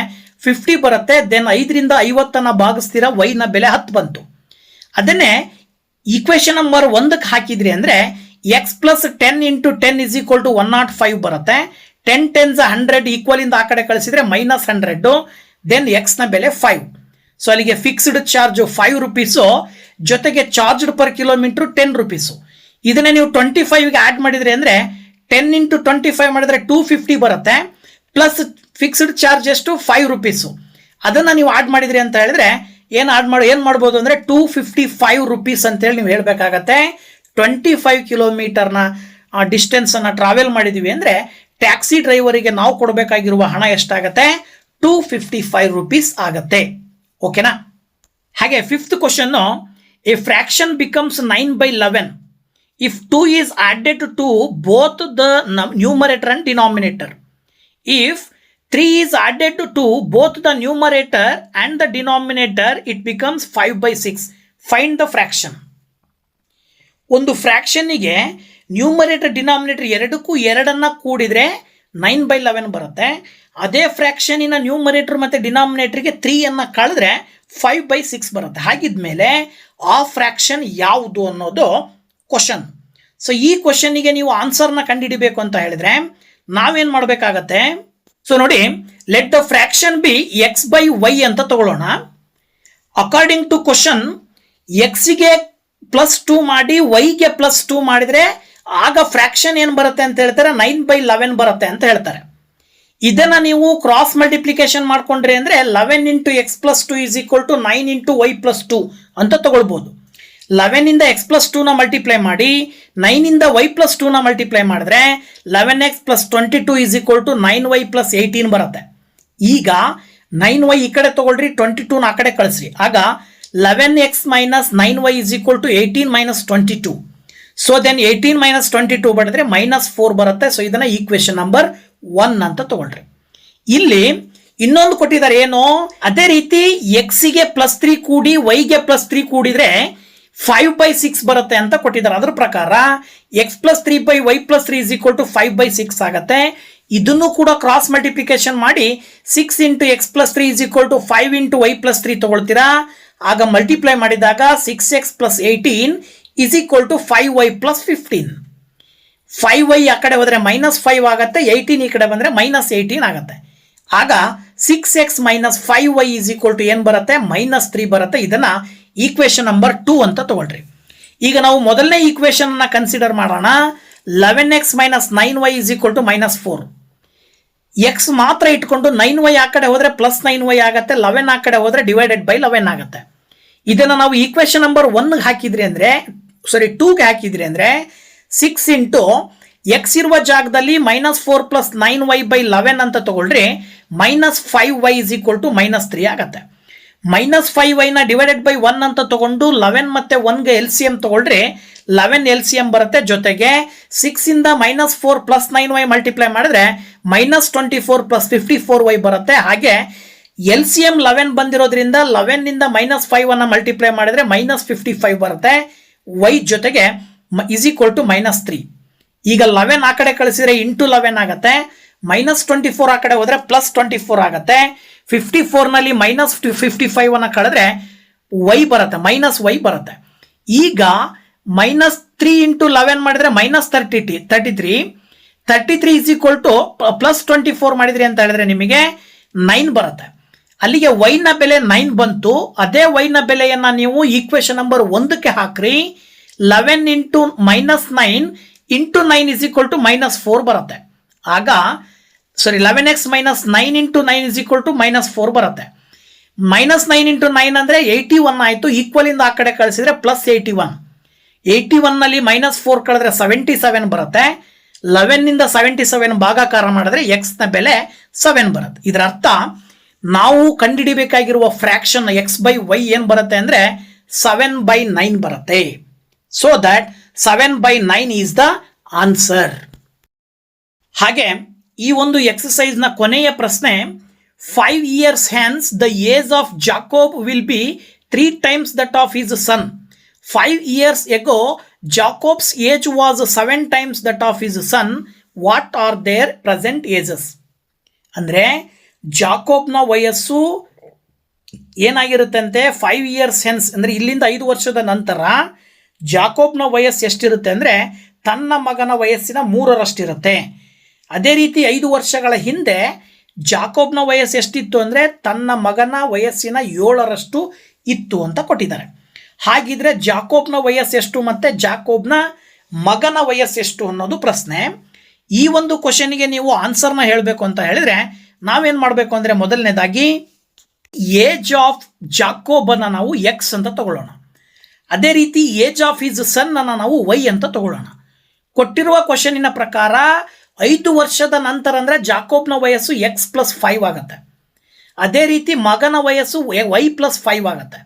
50 ಬರುತ್ತೆ. ದೆನ್ 5ರಿಂದ 50 ಭಾಗಿಸ್ತೀರಾ, ವೈನ ಬೆಲೆ 10 ಬಂತು. ಅದನ್ನೇ ಈಕ್ವೇಶನ್ ನಂಬರ್ 1ಕ್ಕೆ ಹಾಕಿದ್ರಿ ಅಂದರೆ x plus 10 into 10 is equal to 105 ಬರುತ್ತೆ. 10 ಟೆನ್ಸ್ 100 ಈಕ್ವಲ್ ಇಂದ ಆ ಕಡೆ ಕಳಿಸಿದ್ರೆ ಮೈನಸ್ 100. ದೆನ್ ಎಕ್ಸ್ನ ಬೆಲೆ 5. ಸೊ ಅಲ್ಲಿಗೆ ಫಿಕ್ಸ್ಡ್ ಚಾರ್ಜ್ 5 ರುಪೀಸು ಜೊತೆಗೆ ಚಾರ್ಜ್ಡ್ ಪರ್ ಕಿಲೋಮೀಟರ್ 10 ರುಪೀಸು. ಇದನ್ನೇ ನೀವು 25ಗೆ ಆ್ಯಡ್ ಮಾಡಿದ್ರಿ ಅಂದರೆ 10 ಇಂಟು 25 ಮಾಡಿದ್ರೆ 250 ಬರುತ್ತೆ. ಪ್ಲಸ್ ಫಿಕ್ಸ್ಡ್ ಚಾರ್ಜ್ ಎಷ್ಟು 5 ರುಪೀಸು. ಅದನ್ನು ನೀವು ಆ್ಯಡ್ ಮಾಡಿದ್ರಿ ಅಂತ ಹೇಳಿದ್ರೆ ಏನು ಮಾಡ್ಬೋದು ಅಂದರೆ 255 ರುಪೀಸ್ ಅಂತೇಳಿ ನೀವು ಹೇಳಬೇಕಾಗತ್ತೆ. 25 ಕಿಲೋಮೀಟರ್ನ ಡಿಸ್ಟೆನ್ಸನ್ನು ಟ್ರಾವೆಲ್ ಮಾಡಿದ್ದೀವಿ ಅಂದರೆ ಟ್ಯಾಕ್ಸಿ ಡ್ರೈವರಿಗೆ ನಾವು ಕೊಡಬೇಕಾಗಿರುವ ಹಣ ಎಷ್ಟಾಗತ್ತೆ, 255 ರುಪೀಸ್ ಆಗತ್ತೆ. ಓಕೆನಾ. ಹಾಗೆ 5th question, a fraction becomes 9/11 if 2 is added to both the numerator and denominator. If 3 is added to both the numerator and the denominator, it becomes 5/6. Find the fraction. ಒಂದು ಫ್ರ್ಯಾಕ್ಷನ್ನಿಗೆ numerator denominator ಎರಡಕ್ಕೂ 2 ಕೂಡಿದರೆ 9/11 ಬರುತ್ತೆ. ಅದೇ ಫ್ರ್ಯಾಕ್ಷನಿನ numerator ಮತ್ತು ಡಿನಾಮಿನೇಟರ್ಗೆ 3 ಕಳೆದ್ರೆ 5/6 ಬರುತ್ತೆ. ಹಾಗಿದ್ಮೇಲೆ ಆ fraction ಯಾವುದು ಅನ್ನೋದು ಕ್ವಶನ್. ಸೊ ಈ ಕ್ವಶನ್ನಿಗೆ ನೀವು ಆನ್ಸರ್ನ ಕಂಡುಹಿಡಿಬೇಕು ಅಂತ ಹೇಳಿದ್ರೆ ನಾವೇನು ಮಾಡಬೇಕಾಗತ್ತೆ. ಸೊ ನೋಡಿ, let the fraction B x/y ಅಂತ ತಗೊಳ್ಳೋಣ. ಅಕಾರ್ಡಿಂಗ್ ಟು ಕ್ವಶನ್ ಎಕ್ಸ್ಗೆ +2 ಮಾಡಿ ವೈಗೆ +2 ಮಾಡಿದರೆ ಆಗ ಫ್ರ್ಯಾಕ್ಷನ್ ಏನು ಬರುತ್ತೆ ಅಂತ ಹೇಳ್ತಾರೆ, 9/11 ಬರುತ್ತೆ ಅಂತ ಹೇಳ್ತಾರೆ. ಇದನ್ನು ನೀವು ಕ್ರಾಸ್ ಮಲ್ಟಿಪ್ಲಿಕೇಶನ್ ಮಾಡ್ಕೊಂಡ್ರಿ ಅಂದರೆ 11 into x + 2 is equal to 9 into y + 2 ಅಂತ ತಗೊಳ್ಬೋದು. 11ಇಂದ x + 2ನ ಮಲ್ಟಿಪ್ಲೈ ಮಾಡಿ 9ಇಂದ y + 2ನ ಮಲ್ಟಿಪ್ಲೈ ಮಾಡಿದ್ರೆ 11x + 22 is equal to 9y + 18 ಬರುತ್ತೆ. ಈಗ 9y ಈ ಕಡೆ ತಗೊಳ್ರಿ, 22ನ ಆ ಕಡೆ ಕಳಿಸ್ರಿ. ಆಗ 11x - 9y is equal to 18 - 22. So then 18 minus 22 ಬಡಿದ್ರೆ -4 ಬರುತ್ತೆ. ಸೊ ಇದನ್ನ ಈಕ್ವೇಶನ್ ನಂಬರ್ 1 ಅಂತ ತಗೊಳ್ರಿ. ಇಲ್ಲಿ ಇನ್ನೊಂದು ಕೊಟ್ಟಿದ್ದಾರೆ ಏನು, ಅದೇ ರೀತಿ ಎಕ್ಸಿಗೆ +3 ಕೂಡಿ ವೈಗೆ +3 ಕೂಡಿದ್ರೆ 5/6 ಬರುತ್ತೆ ಅಂತ ಕೊಟ್ಟಿದ್ದಾರೆ. ಅದ್ರ ಪ್ರಕಾರ x + 3 y + 3 = 5/6 ಆಗುತ್ತೆ. ಇದನ್ನು ಕೂಡ ಕ್ರಾಸ್ ಮಲ್ಟಿಪ್ಲಿಕೇಶನ್ ಮಾಡಿ 6 × x + 3 = 5 × y + 3 ತಗೊಳ್ತೀರಾ. ಆಗ ಮಲ್ಟಿಪ್ಲೈ ಮಾಡಿದಾಗ 6x + 18 = 5y + 15. 5y ಆ ಕಡೆ ಹೋದ್ರೆ -5 ಆಗುತ್ತೆ, 18 ಈ ಕಡೆ ಬಂದ್ರೆ -18 ಆಗುತ್ತೆ. ಆಗ 6x - 5y = ಏನು ಬರುತ್ತೆ, -3 ಬರುತ್ತೆ. ಇದನ್ನ ಈಕ್ವೇಶನ್ ನಂಬರ್ 2 ಅಂತ ತಗೊಳ್ರಿ. ಈಗ ನಾವು ಮೊದಲನೇ ಈಕ್ವೇಶನ್ ಅನ್ನ ಕನ್ಸಿಡರ್ ಮಾಡೋಣ. 11x - 9y = -4. x ಮಾತ್ರ ಇಟ್ಕೊಂಡು 9y ಆ ಕಡೆ ಹೋದ್ರೆ +9y ಆಗುತ್ತೆ, 11 ಆ ಕಡೆ ಹೋದ್ರೆ /11 ಆಗುತ್ತೆ. ಇದನ್ನ ನಾವು ಈಕ್ವೇಶನ್ ನಂಬರ್ 1 ಹಾಕಿದ್ರಿ ಅಂದ್ರೆ 2ಗೆ ಹಾಕಿದ್ರಿ ಅಂದ್ರೆ 6 × x ಇರುವ ಜಾಗದಲ್ಲಿ -4 + 9y/11 ಅಂತ ತಗೊಳ್ರಿ. -5y = -3 ಆಗುತ್ತೆ. -5y ನ /1 ಅಂತ ತಗೊಂಡು 11 ಮತ್ತೆ 1ಗೆ LCM ತಗೊಳ್ರಿ. 11 LCM ಬರುತ್ತೆ. ಜೊತೆಗೆ 6 ಇಂದ -4 + 9y ಮಲ್ಟಿಪ್ಲೈ ಮಾಡಿದ್ರೆ -24 + 54y ಬರುತ್ತೆ. ಹಾಗೆ LCM 11 ಬಂದಿರೋದ್ರಿಂದ 11 ನಿಂದ -5 ಅನ್ನ ಮಲ್ಟಿಪ್ಲೈ ಮಾಡಿದ್ರೆ -55 ಬರುತ್ತೆ. y ಜೊತೆಗೆ =-3. ಈಗ 11 ಆ ಕಡೆ ಕಳಿಸಿದ್ರೆ × 11 ಆಗುತ್ತೆ. -24 ಆ ಕಡೆ ಹೋದ್ರೆ +24 ಆಗುತ್ತೆ. 54 ನಲ್ಲಿ -55 ಅನ್ನ ಕಳೆದ್ರೆ y ಬರುತ್ತೆ, -y ಬರುತ್ತೆ. ಈಗ -3 × 11 ಮಾಡಿದ್ರೆ -33 +24 ಮಾಡಿದ್ರಿ ಅಂತ ಹೇಳಿದ್ರೆ ನಿಮಗೆ 9 ಬರುತ್ತೆ. ಅಲ್ಲಿಗೆ y ನ ಬೆಲೆ 9 ಬಂತು. ಅದೇ y ನ ಬೆಲೆಯನ್ನ ನೀವು ಈಕ್ವೇಶನ್ ನಂಬರ್ 1ಕ್ಕೆ ಹಾಕ್ರಿ. 11 × -9 × 9 = -4 ಬರುತ್ತೆ. ಆಗ 11x - 9 × 9 = -4 ಬರುತ್ತೆ. -9 × 9 ಅಂದ್ರೆ 81 ಆಯ್ತು. ಈಕ್ವಲ್ ಇಂದ ಆ ಕಡೆ ಕಳಿಸಿದ್ರೆ +81. 81 ನಲ್ಲಿ -4 ಕಳೆದ್ರೆ 77 ಬರುತ್ತೆ. 11 ನಿಂದ 77 ಭಾಗಾಕಾರ ಮಾಡಿದ್ರೆ x ನ ಬೆಲೆ 7 ಬರುತ್ತೆ. ಇದರ ಅರ್ಥ ನಾವು ಕಂಡುಹಿಡಿಬೇಕಾಗಿರುವ ಫ್ರಾಕ್ಷನ್ x/y ಏನು ಬರುತ್ತೆ ಅಂದ್ರೆ 7/9 ಬರುತ್ತೆ. So that 7/9 is the answer. ಹಾಗೆ ಈ ಒಂದು ಎಕ್ಸಸೈಸ್ ನ ಕೊನೆಯ ಪ್ರಶ್ನೆ, 5 years hence the age of Jacob will be 3 times that of his son. 5 years ago Jacob's age was 7 times that of his son. What are their present ages? ಅಂದ್ರೆ ಜಾಕೋಬ್ನ ವಯಸ್ಸು ಏನಾಗಿರುತ್ತಂತೆ 5 years hence ಅಂದ್ರೆ ಇಲ್ಲಿಂದ 5 ವರ್ಷದ ನಂತರ ಜಾಕೋಬ್ನ ವಯಸ್ಸು ಎಷ್ಟಿರುತ್ತೆ ಅಂದ್ರೆ ತನ್ನ ಮಗನ ವಯಸ್ಸಿನ 3ರಷ್ಟಿರುತ್ತೆ. ಅದೇ ರೀತಿ 5 ವರ್ಷಗಳ ಹಿಂದೆ ಜಾಕೋಬ್ನ ವಯಸ್ಸು ಎಷ್ಟಿತ್ತು ಅಂದರೆ ತನ್ನ ಮಗನ ವಯಸ್ಸಿನ 7ರಷ್ಟು ಇತ್ತು ಅಂತ ಕೊಟ್ಟಿದ್ದಾರೆ. ಹಾಗಿದ್ರೆ ಜಾಕೋಬ್ನ ವಯಸ್ಸು ಎಷ್ಟು ಮತ್ತು ಜಾಕೋಬ್ನ ಮಗನ ವಯಸ್ಸು ಎಷ್ಟು ಅನ್ನೋದು ಪ್ರಶ್ನೆ. ಈ ಒಂದು ಕ್ವಶನ್ಗೆ ನೀವು ಆನ್ಸರ್ನ ಹೇಳಬೇಕು ಅಂತ ಹೇಳಿದ್ರೆ ನಾವೇನು ಮಾಡಬೇಕು ಅಂದರೆ ಮೊದಲನೇದಾಗಿ ಏಜ್ ಆಫ್ ಜಾಕೋಬನ ನಾವು ಎಕ್ಸ್ ಅಂತ ತಗೊಳ್ಳೋಣ. ಅದೇ ರೀತಿ ಏಜ್ ಆಫ್ ಹಿಸ್ ಸನ್ ಅನ್ನು ನಾವು ವೈ ಅಂತ ತಗೊಳ್ಳೋಣ. ಕೊಟ್ಟಿರುವ ಕ್ವಶನಿನ ಪ್ರಕಾರ 5 ವರ್ಷದ ನಂತರ ಅಂದರೆ ಜಾಕೋಬ್ನ ವಯಸ್ಸು x + 5 ಆಗುತ್ತೆ. ಅದೇ ರೀತಿ ಮಗನ ವಯಸ್ಸು y + 5 ಆಗುತ್ತೆ.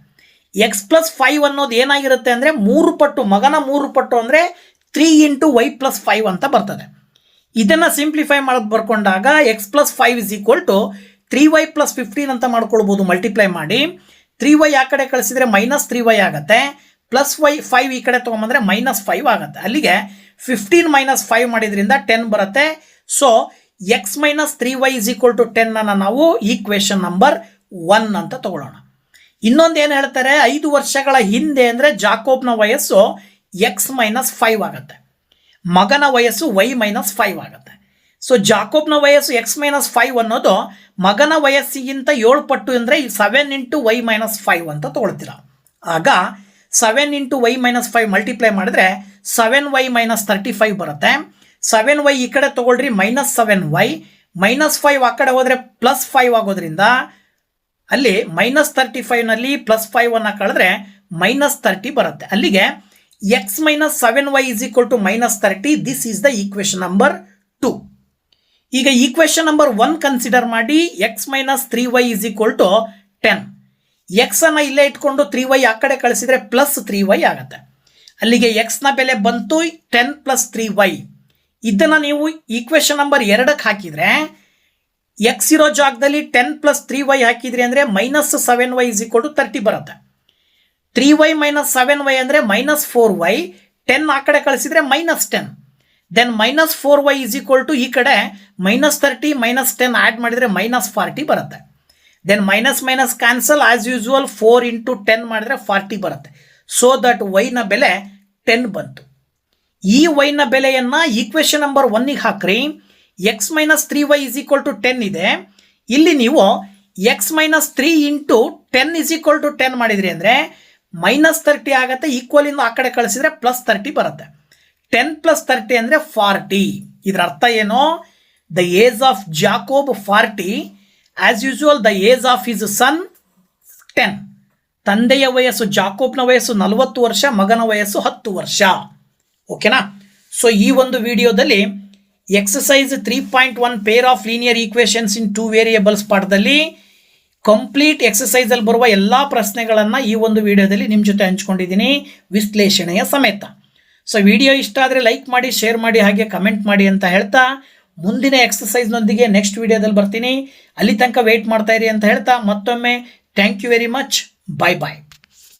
x + 5 ಅನ್ನೋದು ಏನಾಗಿರುತ್ತೆ ಅಂದರೆ 3 ಪಟ್ಟು, ಮಗನ 3 ಪಟ್ಟು ಅಂದರೆ 3 × y + 5 ಅಂತ ಬರ್ತದೆ. ಇದನ್ನು ಸಿಂಪ್ಲಿಫೈ ಮಾಡೋದು ಬರ್ಕೊಂಡಾಗ x + 5 = 3y + 15 ಅಂತ ಮಾಡ್ಕೊಳ್ಬೋದು. ಮಲ್ಟಿಪ್ಲೈ ಮಾಡಿ 3y ಆ ಕಡೆ ಕಳಿಸಿದ್ರೆ -3y ಆಗುತ್ತೆ, +y 5 ಈ ಕಡೆ ತೊಗೊಂಬಂದರೆ -5 ಆಗುತ್ತೆ. ಅಲ್ಲಿಗೆ 15 - 5 ಮಾಡಿದ್ರಿಂದ 10 ಬರುತ್ತೆ. ಸೊ x - 3y = 10 ಅನ್ನು ನಾವು ಈಕ್ವೇಶನ್ ನಂಬರ್ 1 ಅಂತ ತಗೊಳ್ಳೋಣ. ಇನ್ನೊಂದು ಏನು ಹೇಳ್ತಾರೆ, 5 ವರ್ಷಗಳ ಹಿಂದೆ ಅಂದರೆ ಜಾಕೋಬ್ನ ವಯಸ್ಸು x - 5 ಆಗುತ್ತೆ, ಮಗನ ವಯಸ್ಸು y - 5 ಆಗುತ್ತೆ. ಸೊ ಜಾಕೋಬ್ನ ವಯಸ್ಸು x - 5 ಅನ್ನೋದು ಮಗನ ವಯಸ್ಸಿಗಿಂತ 7 ಪಟ್ಟು ಅಂದರೆ 7 × y - 5 ಅಂತ ತಗೊಳ್ತೀರಾ. ಆಗ 7 × y - 5 ಮಲ್ಟಿಪ್ಲೈ ಮಾಡಿದ್ರೆ 7y - 35 ಬರುತ್ತೆ. 7y ಈ ಕಡೆ ತಗೊಳ್ರಿ -7y, -5 ಆ ಕಡೆ ಹೋದರೆ +5 ಆಗೋದ್ರಿಂದ ಅಲ್ಲಿ -35 ನಲ್ಲಿ +5 ಅನ್ನು ಕಳೆದ್ರೆ -30 ಬರುತ್ತೆ. ಅಲ್ಲಿಗೆ x - 7y = -30. This is the equation number 2. ಈಗ ಈಕ್ವೇಶನ್ ನಂಬರ್ 1 ಕನ್ಸಿಡರ್ ಮಾಡಿ. x - 3y = 10. x ಅನ್ನು ಇಲ್ಲೇ ಇಟ್ಕೊಂಡು 3y ಆ ಕಡೆ ಕಳಿಸಿದ್ರೆ +3y ಆಗುತ್ತೆ. ಅಲ್ಲಿಗೆ ಎಕ್ಸ್ನ ಬೆಲೆ ಬಂತು 10 + 3y. ಇದನ್ನು ನೀವು ಈಕ್ವೇಷನ್ ನಂಬರ್ 2ಕ್ಕೆ ಹಾಕಿದರೆ ಎಕ್ಸ್ ಇರೋ ಜಾಗದಲ್ಲಿ 10 + 3y ಹಾಕಿದ್ರಿ ಅಂದರೆ -7y = 30 ಬರುತ್ತೆ. 3y - 7y ಅಂದರೆ -4y. 10 ಆ ಕಡೆ ಕಳಿಸಿದ್ರೆ -10. ದೆನ್ -4y = ಈ ಕಡೆ -30 -10 ಆ್ಯಡ್ ಮಾಡಿದರೆ -40 ಬರುತ್ತೆ. Then minus cancel as usual 4 × 10 ಮಾಡಿದ್ರೆ 40 ಬರುತ್ತೆ. ಸೊ ದಟ್ ವೈನ ಬೆಲೆ 10 ಬಂತು. ಈ ವೈನ ಬೆಲೆಯನ್ನು ಈಕ್ವೇಷನ್ ನಂಬರ್ 1ಗೆ ಹಾಕ್ರಿ. x - 3y = 10 ಇದೆ. ಇಲ್ಲಿ ನೀವು x - 3 × 10 = 10 ಮಾಡಿದ್ರಿ ಅಂದರೆ -30 ಆಗುತ್ತೆ. ಈಕ್ವಲಿಂದ ಆ ಕಡೆ ಕಳಿಸಿದ್ರೆ +30 ಬರುತ್ತೆ. 10 + 30 ಅಂದರೆ 40. ಇದರ ಅರ್ಥ ಏನು? The age of Jacob 40. As usual the age of his son 10. ತಂದೆಯ ವಯಸ್ಸು ಜಾಕೋಬ್ನ ವಯಸ್ಸು 40 ವರ್ಷ, ಮಗನ ವಯಸ್ಸು 10 ವರ್ಷ. ಓಕೆನಾ? ಸೊ ಈ ಒಂದು ವಿಡಿಯೋದಲ್ಲಿ exercise 3.1 peer of linear equations in 2 variables ಪಾಠದಲ್ಲಿ ಕಂಪ್ಲೀಟ್ ಎಕ್ಸಸೈಸಲ್ಲಿ ಬರುವ ಎಲ್ಲ ಪ್ರಶ್ನೆಗಳನ್ನು ಈ ಒಂದು ವಿಡಿಯೋದಲ್ಲಿ ನಿಮ್ಮ ಜೊತೆ ಹಂಚ್ಕೊಂಡಿದ್ದೀನಿ, ವಿಶ್ಲೇಷಣೆಯ ಸಮೇತ. ಸೊ ವಿಡಿಯೋ ಇಷ್ಟ ಆದರೆ ಲೈಕ್ ಮಾಡಿ, ಶೇರ್ ಮಾಡಿ, ಹಾಗೆ ಕಮೆಂಟ್ ಮಾಡಿ ಅಂತ ಹೇಳ್ತಾ ಮುಂದಿನ ಎಕ್ಸಸೈಸ್ನೊಂದಿಗೆ ನೆಕ್ಸ್ಟ್ ವಿಡಿಯೋದಲ್ಲಿ ಬರ್ತೀನಿ. ಅಲ್ಲಿ ತನಕ ವೆಯ್ಟ್ ಮಾಡ್ತಾ ಇರಿ ಅಂತ ಹೇಳ್ತಾ ಮತ್ತೊಮ್ಮೆ thank you very much. Bye bye.